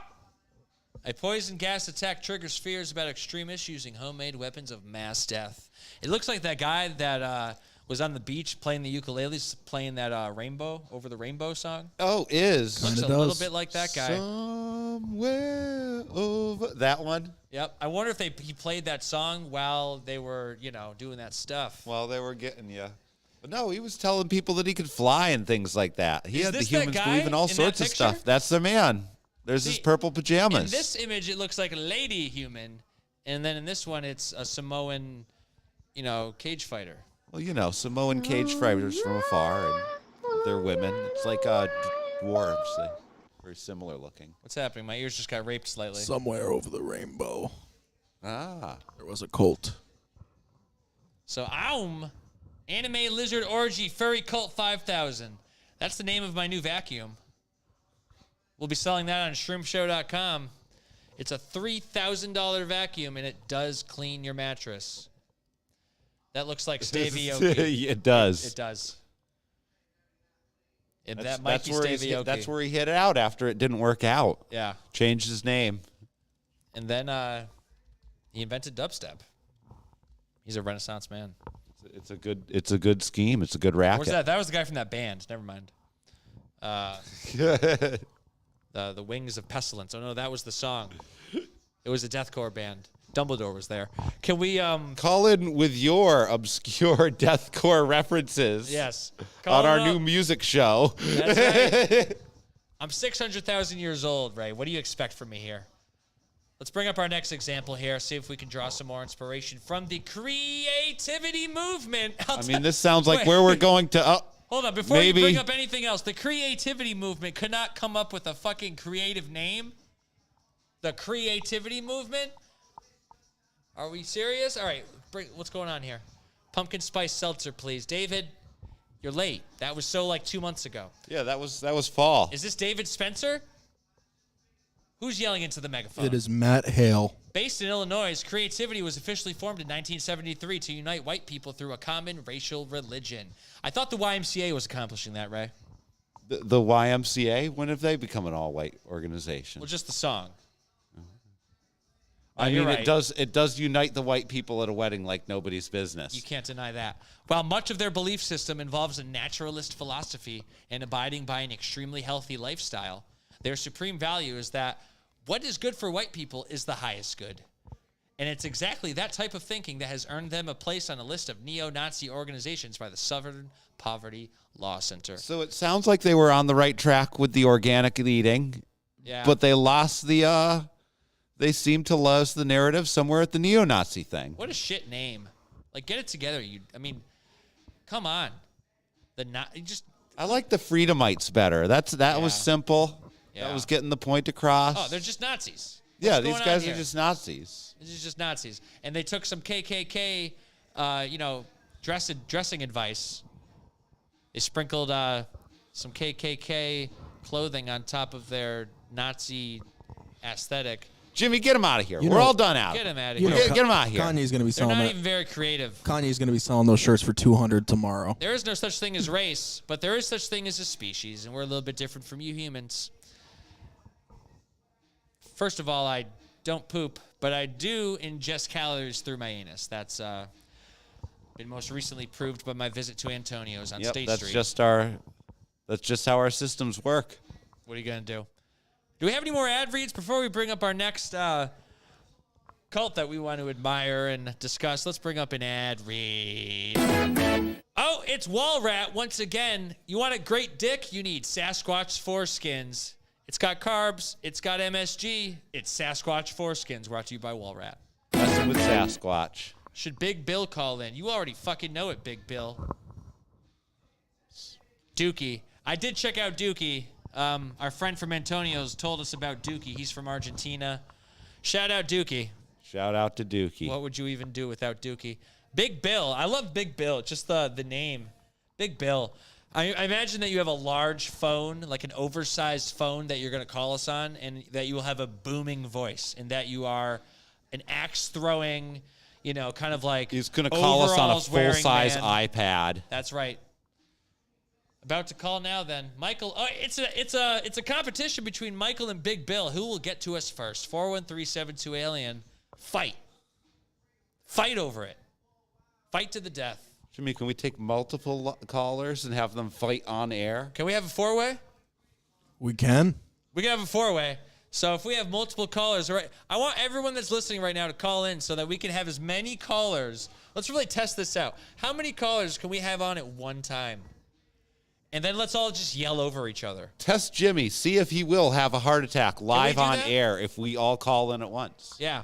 A poison gas attack triggers fears about extremists using homemade weapons of mass death. It looks like that guy that was on the beach playing the ukulele, playing that Rainbow Over the Rainbow song.
Oh, is.
Looks a
Kinda
little
does.
bit like that guy.
Somewhere over that one.
Yep. I wonder if he played that song while they were, doing that stuff.
Well, they were getting you. But no, he was telling people that he could fly and things like that. He
Is
had the
this that
humans
guy
believing all
in that
sorts of
picture?
stuff. That's the man. There's his
See,
purple pajamas.
In this image, it looks like a lady human, and then in this one, it's a Samoan, cage fighter.
Well, Samoan cage fighters from afar, and they're women. It's like dwarves. They're very similar looking.
What's happening? My ears just got raped slightly.
Somewhere over the rainbow,
Ah.
there was a cult.
So, Anime Lizard Orgy Furry Cult 5000. That's the name of my new vacuum. We'll be selling that on shroomshow.com. It's a $3,000 vacuum, and it does clean your mattress. That looks like Stevie Aoki.
It does.
It does. And
That's,
that might be Stevie Aoki.
that's where he hit it out after it didn't work out.
Yeah.
Changed his name.
And then he invented dubstep. He's a Renaissance man.
It's a good scheme. It's a good racket.
Where's that? That was the guy from that band. Never mind. The Wings of Pestilence. Oh, no, that was the song. It was a deathcore band. Dumbledore was there. Can we
Call in with your obscure deathcore references.
Yes.
On
Call
our
it
new
up.
music show.
That's right. I'm 600,000 years old, Ray. What do you expect from me here? Let's bring up our next example here, see if we can draw some more inspiration from the creativity movement.
This sounds like where we're going to.
Hold on, before
maybe.
you bring up anything else, the creativity movement could not come up with a fucking creative name. The creativity movement? Are we serious? All right, what's going on here? Pumpkin spice seltzer, please. David, you're late. That was so like 2 months ago.
Yeah, that was fall.
Is this David Spencer? Who's yelling into the megaphone?
It is Matt Hale.
Based in Illinois, creativity was officially formed in 1973 to unite white people through a common racial religion. I thought the YMCA was accomplishing that, Ray.
The YMCA. When have they become an all-white organization?
Well, just the song.
It
right.
does unite the white people at a wedding like nobody's business.
You can't deny that. While much of their belief system involves a naturalist philosophy and abiding by an extremely healthy lifestyle, their supreme value is that what is good for white people is the highest good. And it's exactly that type of thinking that has earned them a place on a list of neo-Nazi organizations by the Southern Poverty Law Center.
So it sounds like they were on the right track with the organic eating,
Yeah.
but they lost the. They seem to lose the narrative somewhere at the neo-Nazi thing.
What a shit name. Like, get it together. Come on.
I like the Freedomites better. That was simple.
Yeah.
That was getting the point across.
Oh, they're just Nazis.
yeah,
What's
these
going on
guys
here?
are just Nazis.
This is just Nazis. And they took some KKK, dressing advice. They sprinkled some KKK clothing on top of their Nazi aesthetic.
Jimmy, get him out of here.
You
We're
know-
all done out.
Get him out of
You
here.
know,
Get him out of here.
Kanye's going to be
They're
selling
not
that.
even very creative.
Kanye's going to be selling those shirts for $200 tomorrow.
There is no such thing as race, but there is such thing as a species, and we're a little bit different from you humans. First of all, I don't poop, but I do ingest calories through my anus. That's been most recently proved by my visit to Antonio's on State
that's
Street.
that's just how our systems work.
What are you going to do? Do we have any more ad reads before we bring up our next cult that we want to admire and discuss? Let's bring up an ad read. Oh, it's Walrat once again. You want a great dick? You need Sasquatch foreskins. It's got carbs. It's got MSG. It's Sasquatch foreskins, brought to you by Walrat.
Messing with Sasquatch.
Should Big Bill call in? You already fucking know it, Big Bill. Dookie. I did check out Dookie. Our friend from Antonio's told us about Dookie. He's from Argentina. Shout out Dookie.
Shout out to Dookie.
What would you even do without Dookie? Big Bill. I love Big Bill. Just the name. Big Bill. I imagine that you have a large phone, like an oversized phone that you're going to call us on, and that you will have a booming voice, and that you are an axe-throwing, kind of like
He's going to call us on a
overalls-wearing
full-size
man.
iPad.
That's right. About to call now, then. Michael, it's a competition between Michael and Big Bill. Who will get to us first? 413-72-ALIEN. Fight over it. Fight to the death.
Jimmy, can we take multiple callers and have them fight on air?
Can we have a four-way?
We can.
We can have a four-way. So if we have multiple callers, right? I want everyone that's listening right now to call in so that we can have as many callers. Let's really test this out. How many callers can we have on at one time? And then let's all just yell over each other.
Test Jimmy. See if he will have a heart attack live on
that?
air if we all call in at once.
Yeah.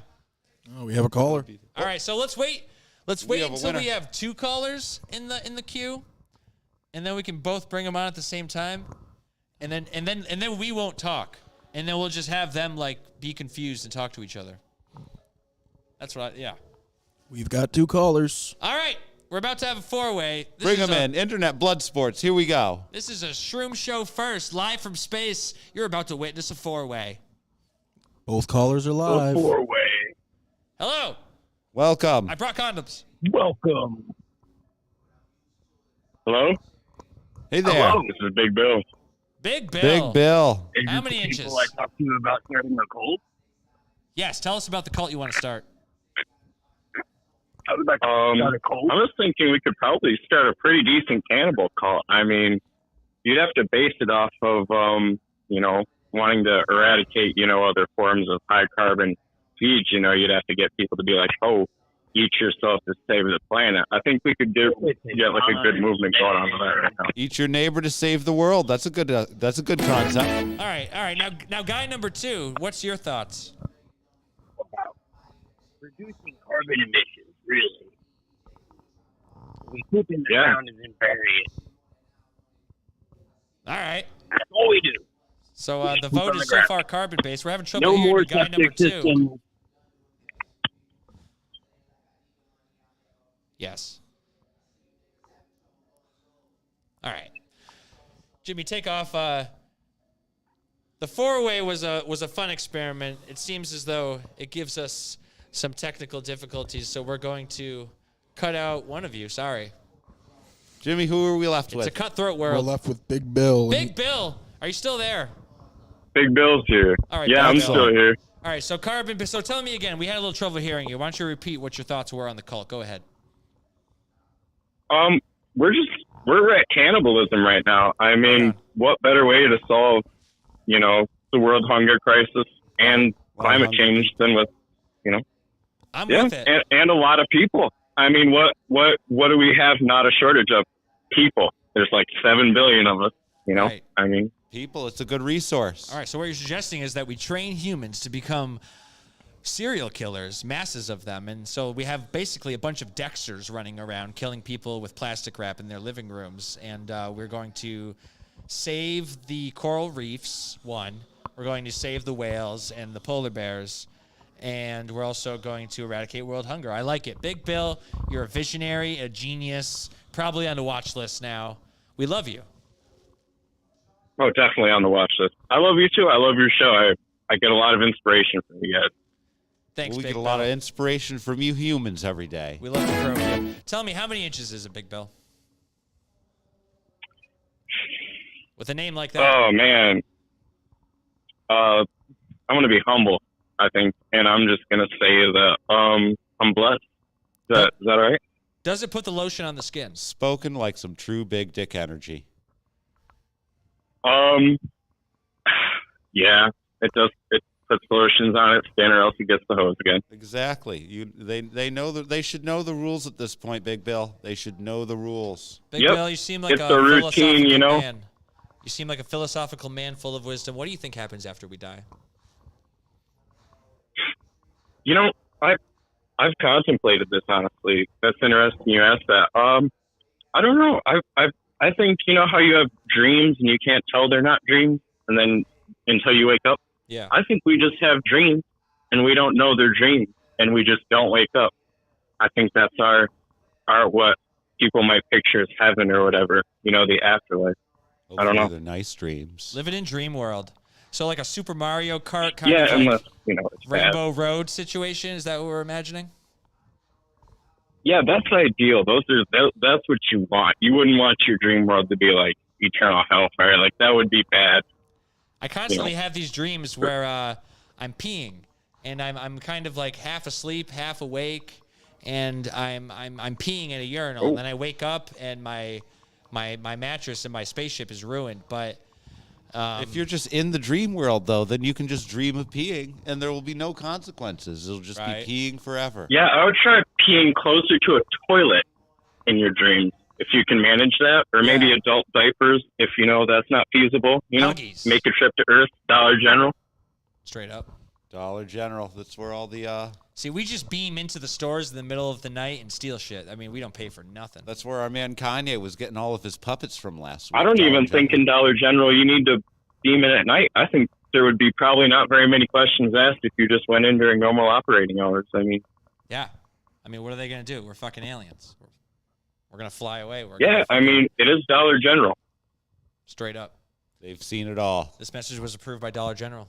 Oh, we have a caller.
All right, so let's wait. Let's
We
wait
have a
until
winner.
we have two callers in the queue, and then we can both bring them on at the same time, and then we won't talk, and then we'll just have them like be confused and talk to each other. That's right. Yeah.
We've got 2 callers.
All right, we're about to have a four-way.
Bring them in. Internet blood sports. Here we go.
This is a Shroom show first, live from space. You're about to witness a four-way.
Both callers are live.
Four-way.
Hello.
Welcome.
I brought condoms.
Welcome. Hello?
Hey there.
Hello. This is Big Bill.
Big Bill.
Big Bill.
Is
How
this
many
the
inches?
people I talked to you about starting a cult?
Yes. Tell us about the cult you want to start.
I would like to start a cult. I was thinking we could probably start a pretty decent cannibal cult. I mean, you'd have to base it off of, wanting to eradicate, other forms of high carbon feeds. You'd have to get people to be like, oh, eat yourself to save the planet. I think we could get like a good movement going on with that right now.
Eat your neighbor to save the world. That's a good concept.
All right. Now, guy number 2, what's your thoughts?
About reducing carbon emissions, really. We poop in the ground and then bury it.
All right.
That's all we do.
So the vote is so far carbon-based. We're having trouble
No
hearing
more
you, guy number
septic
2.
systems.
Yes. All right. Jimmy, take off. The four-way was a fun experiment. It seems as though it gives us some technical difficulties, so we're going to cut out one of you. Sorry.
Jimmy, who are we left
It's
with?
a cutthroat
We're
world.
left with Big Bill.
Big Bill, are you still there?
Big Bill's here.
All right,
Yeah,
Big
I'm
Bill.
still here.
All right, so carbon. So tell me again. We had a little trouble hearing you. Why don't you repeat what your thoughts were on the cult? Go ahead.
We're at cannibalism right now. I mean, what better way to solve, the world hunger crisis and climate change than with,
I'm with it.
and a lot of people. I mean, what do we have? Not a shortage of people. There's like 7 billion of us.
Right.
I mean,
People, it's a good resource.
All right, so what you're suggesting is that we train humans to become serial killers, masses of them. And so we have basically a bunch of Dexters running around killing people with plastic wrap in their living rooms. And we're going to save the coral reefs, one. We're going to save the whales and the polar bears. And we're also going to eradicate world hunger. I like it. Big Bill, you're a visionary, a genius, probably on the watch list now. We love you.
oh, definitely on the watch list. I love you too. I love your show. I get a lot of inspiration from you guys.
Thanks,
We
Big
get a
Bill.
lot of inspiration from you humans every day.
We love to probe you. Tell me, how many inches is it, Big Bill? With a name like that.
Oh man, I'm gonna be humble, I think, and I'm just gonna say that I'm blessed. Is that all right?
Does it put the lotion on the skin?
Spoken like some true big dick energy.
Yeah, it does. It puts lotions on its skin, or else it gets the hose again.
Exactly. They know that they should know the rules at this point, Big Bill. They should know the rules.
Big
Yep.
Bill, you seem like
It's
a
the routine,
philosophical
you know?
man. You seem like a philosophical man full of wisdom. What do you think happens after we die?
I've contemplated this honestly. That's interesting you asked that. I don't know. I think how you have dreams and you can't tell they're not dreams, and then until you wake up.
Yeah.
I think we just have dreams and we don't know they're dreams and we just don't wake up. I think that's our what people might picture as heaven or whatever, the afterlife. I don't know.
They're nice dreams.
Living in dream world. So like a Super Mario Kart kind
Yeah,
of like
unless, it's bad.
Rainbow Road situation. Is that what we're imagining?
Yeah, that's ideal. That's what you want. You wouldn't want your dream world to be like eternal hellfire. Like that would be bad.
I constantly have these dreams where I'm peeing and I'm kind of like half asleep, half awake, and I'm peeing at a urinal, and then I wake up and my mattress in my spaceship is ruined. But
if you're just in the dream world, though, then you can just dream of peeing, and there will be no consequences. It'll just
Right.
be peeing forever.
Yeah, I would try peeing closer to a toilet in your dreams if you can manage that, or maybe
Yeah.
adult diapers if you know that's not feasible.
Huggies.
Make a trip to Earth, Dollar General.
straight up.
Dollar General. That's where all the.
See, we just beam into the stores in the middle of the night and steal shit. I mean, we don't pay for nothing.
That's where our man Kanye was getting all of his puppets from last week.
I don't
Dollar
even think
General.
in Dollar General you need to beam in at night. I think there would be probably not very many questions asked if you just went in during normal operating hours. I mean,
Yeah. I mean, what are they going to do? We're fucking aliens. We're going to fly away.
yeah, I mean, it is Dollar General.
Straight up.
They've seen it all.
This message was approved by Dollar General.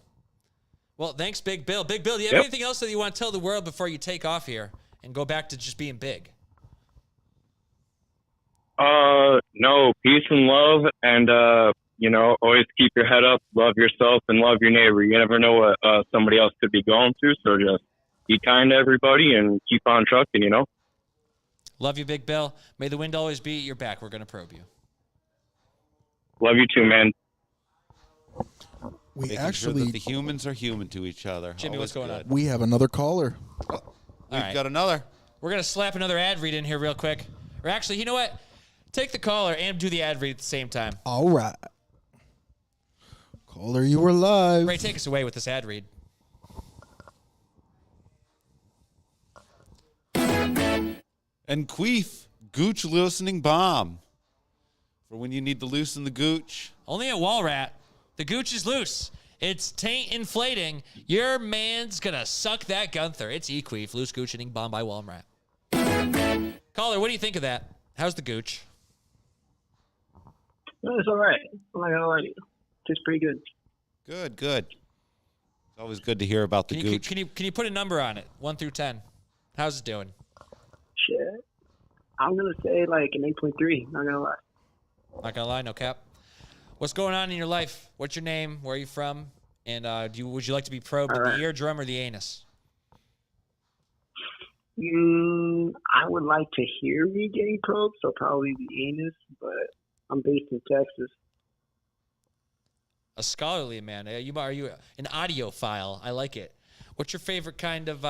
Well, thanks, Big Bill. Big Bill, do you have
Yep.
anything else that you want to tell the world before you take off here and go back to just being big?
No, peace and love, and always keep your head up, love yourself, and love your neighbor. You never know what somebody else could be going through, so just be kind to everybody and keep on trucking.
Love you, Big Bill. May the wind always be at your back. We're going to probe you.
Love you too, man.
We
Making sure
actually
that the humans are human to each other.
Jimmy,
Always
what's going
good.
we have another caller.
We've
right.
got another.
We're going to slap another ad read in here real quick. Or actually, you know what? Take the caller and do the ad read at the same time.
All right. Caller, you were live.
Ray, take us away with this ad read.
And Queef, Gooch loosening bomb. For when you need to loosen the gooch.
Only at Walrat. The gooch is loose. It's taint inflating. Your man's gonna suck that Gunther. It's Equeef, loose gooching bomb by Walmart. Caller, what do you think of that? How's the gooch?
It's all right. I'm not gonna lie to you. Tastes pretty good.
Good, good. It's always good to hear about the
Can you,
gooch.
can you put a number on it? 1 through 10. How's it doing?
Shit. I'm gonna say like an 8.3. Not gonna lie.
Not gonna lie, no cap. What's going on in your life? What's your name? Where are you from? And would you like to be probed in the eardrum or the anus?
I would like to hear me getting probed, so probably the anus. But I'm based in Texas.
A scholarly man. Are you an audiophile? I like it. What's your favorite kind of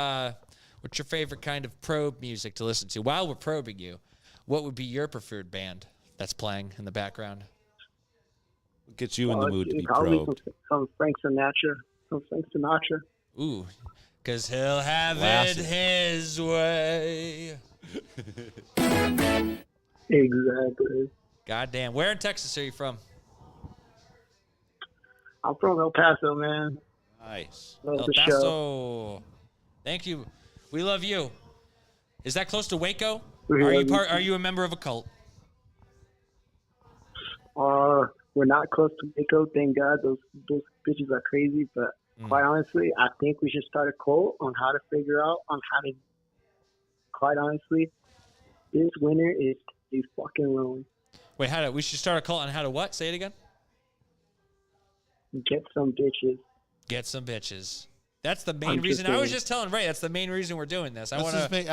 probe music to listen to? While we're probing you, what would be your preferred band that's playing in the background?
Gets you in the mood to be
probably
probed.
some Frank Sinatra.
Ooh, because he'll have it his way.
Exactly.
Goddamn. Where in Texas are you from?
I'm from El Paso, man.
Nice.
Love
El
the show.
Paso. Thank you. We love you. Is that close to Waco?
We love you.
Are you a member of a cult?
We're not close to Waco, thank God. Those bitches are crazy, but quite honestly, I think we should start a cult on how to figure out on how to. Quite honestly, this winter is a fucking ruin.
Wait, we should start a cult on how to what? Say it again.
Get some bitches.
Get some bitches. That's the main
I'm
reason.
just
I was
saying.
just telling Ray. That's the main reason we're doing this. I
Let's just make-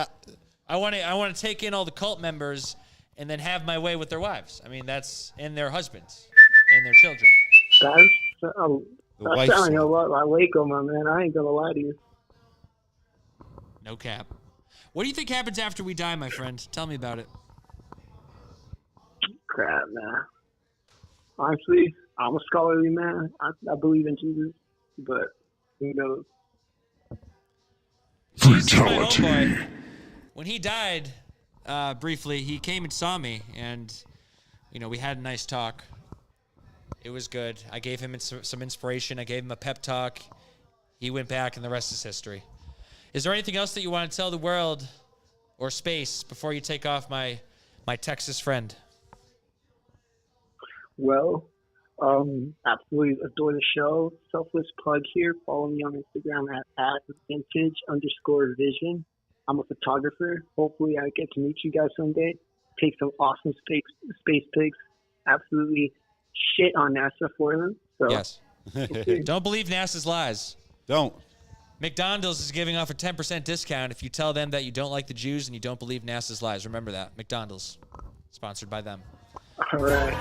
I want to take in all the cult members and then have my way with their wives. I mean, and their husbands and their children.
That's
wife's
sounding a lot like Waco, my man. I ain't gonna lie to you.
No cap. What do you think happens after we die, my friend? Tell me about it.
Crap, man. Honestly, I'm a scholarly man. I believe in Jesus, but who knows?
Jesus is my homeboy. When he died, briefly, he came and saw me, and we had a nice talk. It was good. I gave him some inspiration. I gave him a pep talk. He went back, and the rest is history. Is there anything else that you want to tell the world or space before you take off, my Texas friend?
Well, absolutely adore the show. Selfless plug here. Follow me on Instagram at vintage_vision. I'm a photographer. Hopefully I get to meet you guys someday. Take some awesome space pics. Absolutely shit on NASA for them. So
Yes. Don't believe NASA's lies.
Don't.
McDonald's is giving off a 10% discount if you tell them that you don't like the Jews and you don't believe NASA's lies. Remember that. McDonald's. Sponsored by them.
All right.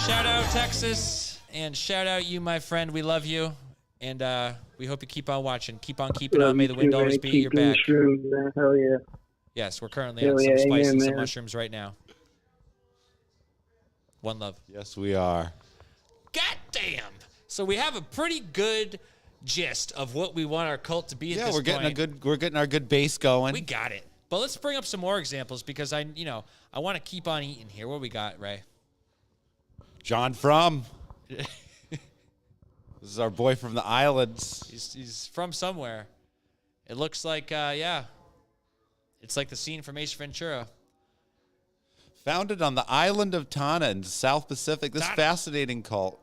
Shout out Texas. And shout out you, my friend. We love you. And we hope you keep on watching. Keep on keeping on. May the wind always be at your back.
Shrooms, man. Hell yeah.
Yes, we're currently
Hell
on some
yeah,
spices
amen,
and
man.
mushrooms right now. One love.
Yes, we are.
God damn. So we have a pretty good gist of what we want our cult to be at
Yeah,
this
we're getting
point.
we're getting our good base going.
We got it. But let's bring up some more examples because I want to keep on eating here. What we got, Ray?
John Frum. This is our boy from the islands.
He's from somewhere. It looks like it's like the scene from Ace Ventura.
Founded on the island of Tana in the South Pacific, this fascinating cult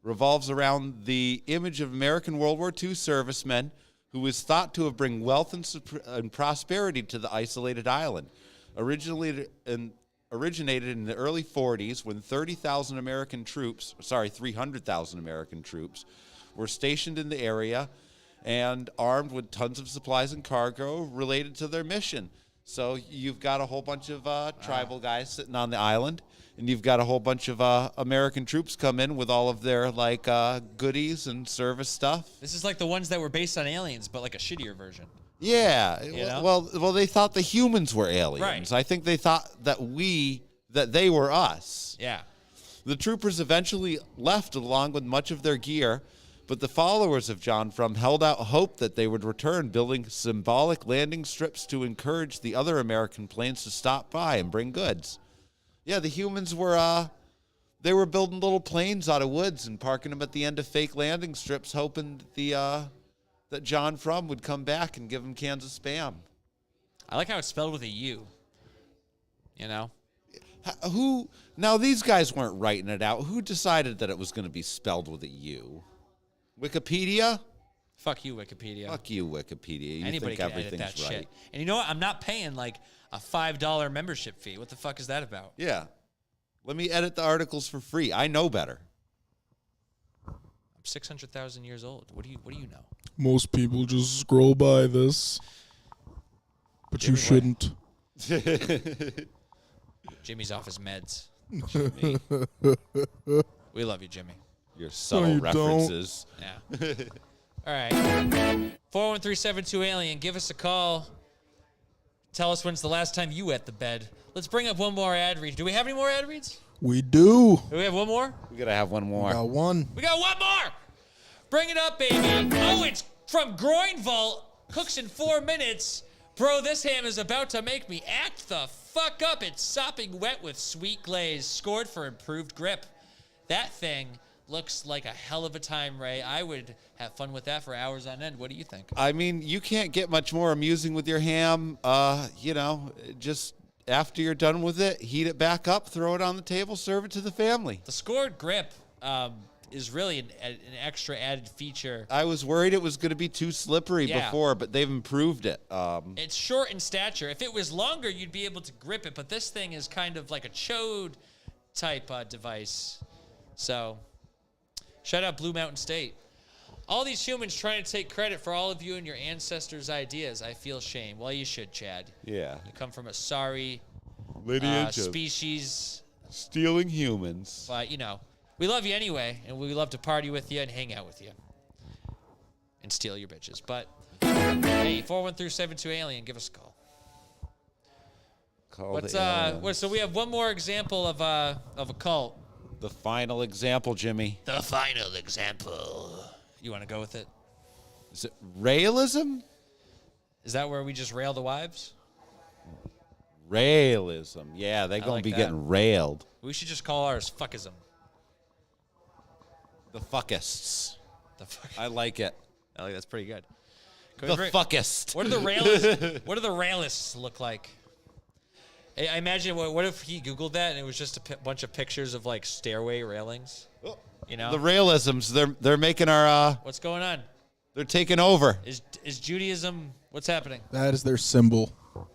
revolves around the image of American World War II servicemen who was thought to have bring wealth and prosperity to the isolated island. Originated in the early 40s when 300,000 American troops were stationed in the area and armed with tons of supplies and cargo related to their mission. So you've got a whole bunch of tribal guys sitting on the island, and you've got a whole bunch of American troops come in with all of their goodies and service stuff.
This is like the ones that were based on aliens, but like a shittier version.
Yeah.
You know?
Well, they thought the humans were aliens.
Right.
I think they thought that they were us.
Yeah.
The troopers eventually left along with much of their gear, but the followers of John Frum held out hope that they would return, building symbolic landing strips to encourage the other American planes to stop by and bring goods. Yeah, the humans were they were building little planes out of woods and parking them at the end of fake landing strips, hoping that John Frum would come back and give them cans of Spam.
I like how it's spelled with a U. You know?
Who? Now, these guys weren't writing it out. Who decided that it was going to be spelled with a U? Wikipedia?
Fuck you, Wikipedia.
Fuck you, Wikipedia. You
Anybody
think
can edit
everything's
that
right.
shit. And you know what? I'm not paying like a $5 membership fee. What the fuck is that about?
Yeah. Let me edit the articles for free. I know better.
I'm 600,000 years old. What do you know?
Most people just scroll by this, but
Jimmy,
you shouldn't.
Jimmy's off his meds.
Jimmy,
We love you, Jimmy.
your subtle
you
references.
Yeah. All right. 413-722-ALIEN. Give us a call. Tell us when's the last time you wet the bed. Let's bring up one more ad read. Do we have any more ad reads?
We do.
Do we have one more?
We gotta have one more.
Got one.
We got one more. Bring it up, baby. Oh, it's from Groin Vault. Cooks in 4 minutes. Bro, this ham is about to make me act the fuck up. It's sopping wet with sweet glaze. Scored for improved grip. That thing looks like a hell of a time, Ray. I would have fun with that for hours on end. What do you think?
I mean, you can't get much more amusing with your ham. Just after you're done with it, heat it back up, throw it on the table, serve it to the family.
The scored grip is really an extra added feature.
I was worried it was going to be too slippery
Yeah.
before, but they've improved it.
It's short in stature. If it was longer, you'd be able to grip it, but this thing is kind of like a chode type device. So, shout out Blue Mountain State. All these humans trying to take credit for all of you and your ancestors' ideas. I feel shame. Well, you should, Chad.
Yeah.
You come from a sorry
Lineage of
species,
stealing humans.
but we love you anyway, and we love to party with you and hang out with you and steal your bitches. But hey, 413-722-ALIEN, give us a call. So we have one more example of a cult.
The final example, Jimmy.
The final example. You want to go with it?
Is it realism?
Is that where we just rail the wives?
Realism. Yeah, they're going
like
to be
that.
getting railed.
We should just call ours fuckism.
The fuckists.
The fuck.
I like it.
I think that's pretty good.
The fuckist.
What do the railists? What do the railists look like? I imagine. What if he Googled that and it was just a bunch of pictures of like stairway railings? You know,
The realisms. They're making our.
what's going on?
They're taking over.
Is Judaism? What's happening?
That is their symbol.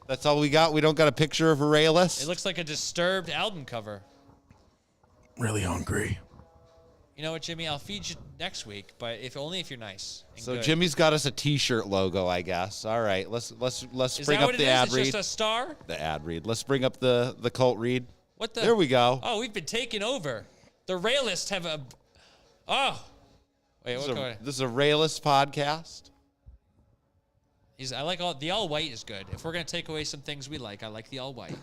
That's all we got. We don't got a picture of a realist.
It looks like a Disturbed album cover.
Really hungry.
You know what, Jimmy? I'll feed you next week, but only if you're nice. And
So
good.
Jimmy's got us a T-shirt logo, I guess. All right, let's
Is
bring
that
up
what
the
it
ad
is?
read.
It's just a star?
The ad read. Let's bring up the cult read.
What the?
There we go.
Oh, we've been taken over. The Railists have a. Oh. Wait,
This is a Raylist podcast.
I like the all white is good. If we're gonna take away some things we like, I like the all white.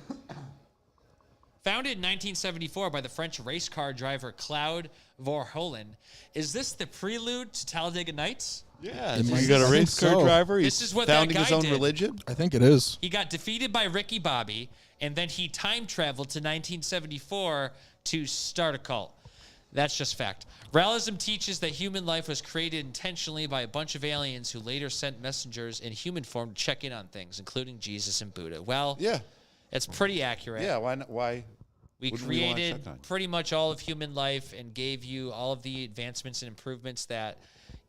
Founded in 1974 by the French race car driver Claude Verhoeven, is this the prelude to Talladega Nights?
Yeah,
It might-
you got a
I
race
think
car
so.
driver.
This
He's
is what that
founding
guy
his own
did.
religion.
I think it is.
He got defeated by Ricky Bobby, and then he time traveled to 1974 to start a cult. That's just fact. Realism teaches that human life was created intentionally by a bunch of aliens who later sent messengers in human form to check in on things, including Jesus and Buddha. Well,
Yeah,
it's pretty accurate.
yeah. Why? Not, why?
We
wouldn't we wanna
created
check on?
pretty much all of human life and gave you all of the advancements and improvements that,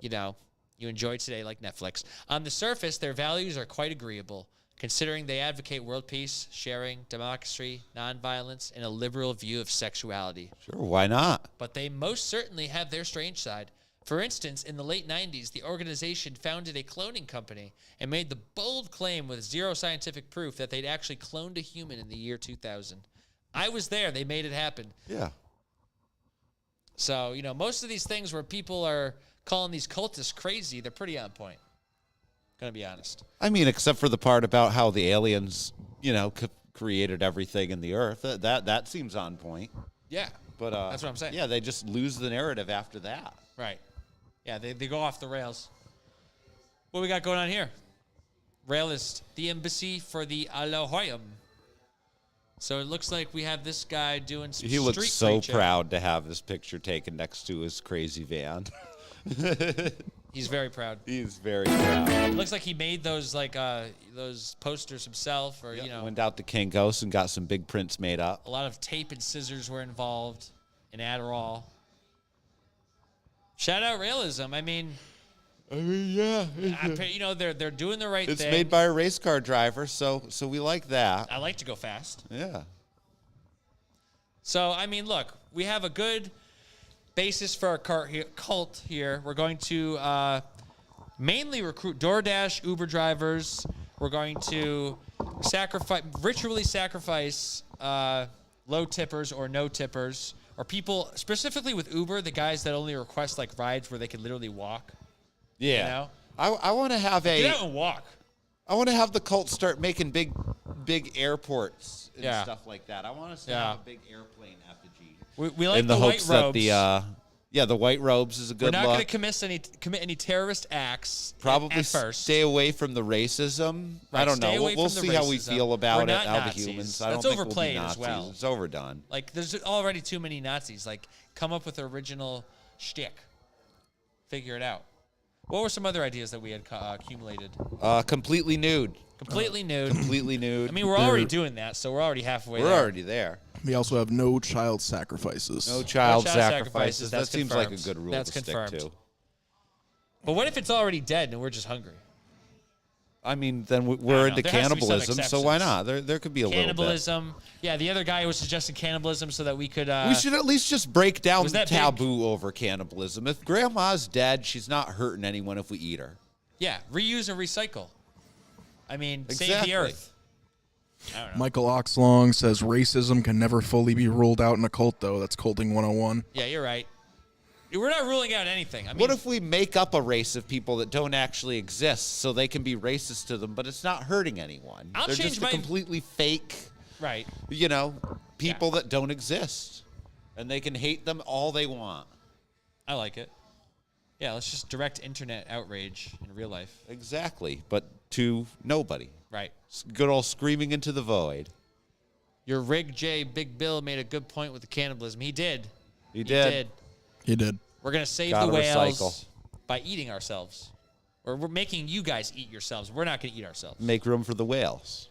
you enjoy today, like Netflix. On the surface, their values are quite agreeable, considering they advocate world peace, sharing, democracy, nonviolence, and a liberal view of sexuality.
Sure. Why not?
But they most certainly have their strange side. For instance, in the late 90s, the organization founded a cloning company and made the bold claim with zero scientific proof that they'd actually cloned a human in the year 2000. I was there. They made it happen.
Yeah.
So, most of these things where people are calling these cultists crazy, they're pretty on point. Gonna be honest.
I mean, except for the part about how the aliens, created everything in the earth. That seems on point.
Yeah.
But
That's what I'm saying.
Yeah, they just lose the narrative after that.
Right. Yeah, they go off the rails. What we got going on here? Railist, the embassy for the Alohoyam. So it looks like we have this guy doing some
He
street
looks so
preaching.
proud to have this picture taken next to his crazy van.
He's very proud.
He's very proud.
It looks like he made those those posters himself, or
Went out to Kinko's and got some big prints made up.
a lot of tape and scissors were involved, and Adderall. Shout out realism. I mean,
Yeah.
they're doing the right
It's
thing.
made by a race car driver, so we like that.
I like to go fast.
Yeah.
So, I mean, look, we have a good basis for our cult here. We're going to mainly recruit DoorDash, Uber drivers. We're going to ritually sacrifice low tippers or no tippers, or people, specifically with Uber, the guys that only request like rides where they can literally walk.
Yeah. I want to have
Get out and walk.
I want to have the cult start making big airports and
Yeah.
stuff like that. I want us to
Yeah.
have a big airplane effigy.
We like
in the
the
hopes
white robes.
that the white robes is a
We're
good
not going
look.
to commit any terrorist acts.
Probably
at first.
stay away from the racism. I
Right,
don't
stay
know.
away
We'll
from
see
the
how we
racism.
feel about
We're
it.
not
How
Nazis.
the humans. I
That's
don't think we'll
overplayed
be
as
Nazis.
well.
It's overdone.
Like, there's already too many Nazis. Like, come up with original shtick. Figure it out. What were some other ideas that we had accumulated?
Completely nude.
Completely nude.
Completely nude.
I mean, we're already doing that, so we're already halfway
we're
there.
already there.
We also have no child sacrifices.
No child
child
sacrifices.
sacrifices,
That
that's
seems like a
confirmed.
good rule
That's
to
confirmed.
stick to.
But what if it's already dead and we're just hungry?
I mean, then we're
know.
into
There has to be some
cannibalism, so why
exceptions.
not? There could be a little bit.
Cannibalism. Yeah, the other guy was suggesting cannibalism so that we could...
We should at least just break down
Was
the
that big?
taboo over cannibalism. If grandma's dead, she's not hurting anyone if we eat her.
Yeah, reuse and recycle. I mean, save
Exactly.
the earth. I don't know.
Michael Oxlong says racism can never fully be ruled out in a cult, though. That's culting 101.
Yeah, you're right. We're not ruling out anything. I mean,
What if we make up a race of people that don't actually exist so they can be racist to them, but it's not hurting anyone?
I'll
They're
change
just
my-
a completely fake,
right?
people that don't exist. And they can hate them all they want.
I like it. Yeah, let's just direct internet outrage in real life.
Exactly. But to nobody.
Right.
Good old screaming into the void.
Your Rig J Big Bill made a good point with the cannibalism. He did.
He did.
He did.
We're going to save
Gotta
the whales
recycle.
by eating ourselves. Or we're making you guys eat yourselves. We're not going to eat ourselves.
Make room for the whales.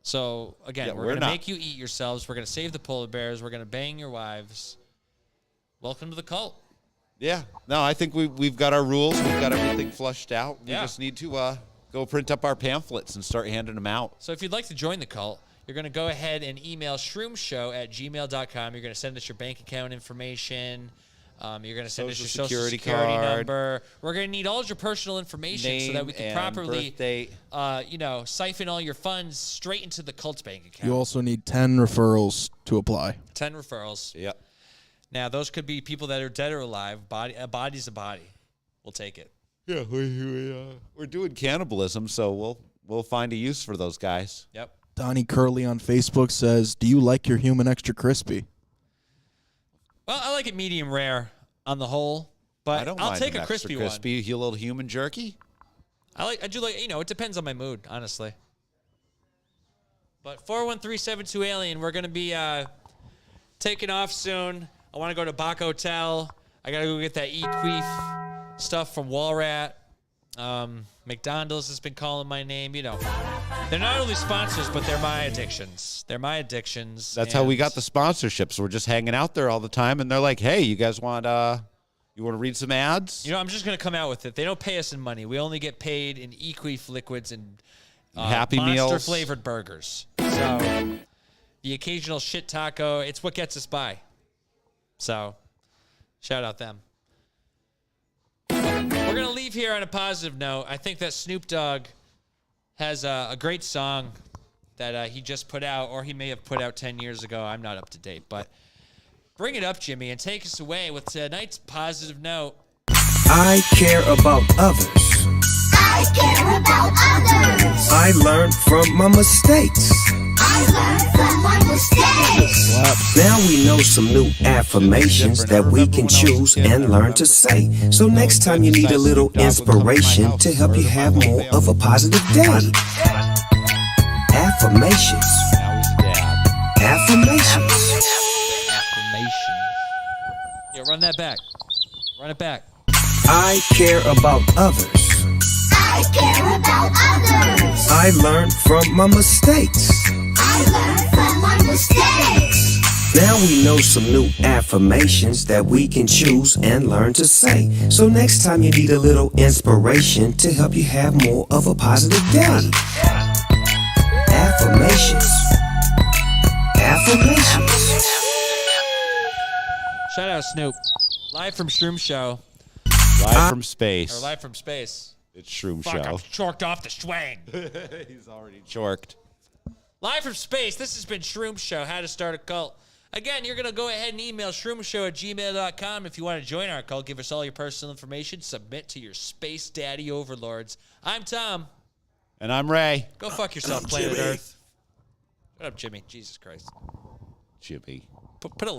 So, again,
Yeah,
we're
we're
going to
not.
make you eat yourselves. We're going to save the polar bears. We're going to bang your wives. Welcome to the cult.
Yeah. No, I think we've got our rules. We've got everything flushed out. We
Yeah.
just need to go print up our pamphlets and start handing them out.
So if you'd like to join the cult, you're going to go ahead and email shroomshow@gmail.com. You're going to send us your bank account information, You're going to send us your
Social
social
security
security
card.
number. We're going to need all your personal information so that we can
Name and
properly,
birth date.
siphon all your funds straight into the cult's bank account.
You also need 10 referrals to apply.
10 referrals.
Yep.
Now, those could be people that are dead or alive. A body's a body. We'll take it.
Yeah, we're doing cannibalism, so we'll find a use for those guys.
Yep.
Donnie Curley on Facebook says, "Do you like your human extra crispy?"
Well, I like it medium rare on the whole, but I'll
mind
take
an
a
extra
crispy
crispy. You little human jerky.
I do like, it depends on my mood, honestly. But 413-72-ALIEN, we're going to be taking off soon. I want to go to Bach Hotel. I got to go get that E-Queef stuff from Walrat. McDonald's has been calling my name. They're not only sponsors, but they're my addictions.
That's how we got the sponsorships. We're just hanging out there all the time, and they're like, "Hey, you guys want to read some ads?"
I'm just going to come out with it. They don't pay us in money. We only get paid in E-Queef liquids and
Happy Meals.
Monster-flavored burgers. So the occasional shit taco, it's what gets us by. So shout out them. We're going to leave here on a positive note. I think that Snoop Dogg has a great song that he just put out, or he may have put out 10 years ago. I'm not up to date, but bring it up, Jimmy, and take us away with tonight's positive note.
I care about others.
I care about others.
I learned from my mistakes.
I learned from my mistakes.
Now we know some new affirmations that we can choose and learn to say. So next time you need a little inspiration to help you have more of a positive day. Affirmations. Affirmations.
Yeah, run that back. Run it back.
I care about others.
I care about others.
I learned from my mistakes.
I learned from my mistakes.
Now we know some new affirmations that we can choose and learn to say. So next time you need a little inspiration to help you have more of a positive day. Affirmations. Affirmations.
Shout out Snoop. Live from Shroom Show.
Live from space.
Or live from space.
It's Shroom
Fuck,
Show.
I'm chorked off the swang.
He's already chorked.
Live from space, this has been Shroom Show, How to Start a Cult. Again, you're going to go ahead and email shroomshow@gmail.com if you want to join our cult. Give us all your personal information. Submit to your space daddy overlords. I'm Tom.
And I'm Ray.
Go fuck yourself, planet Earth. Shut up, Jimmy. Jesus Christ.
Jimmy.
Put a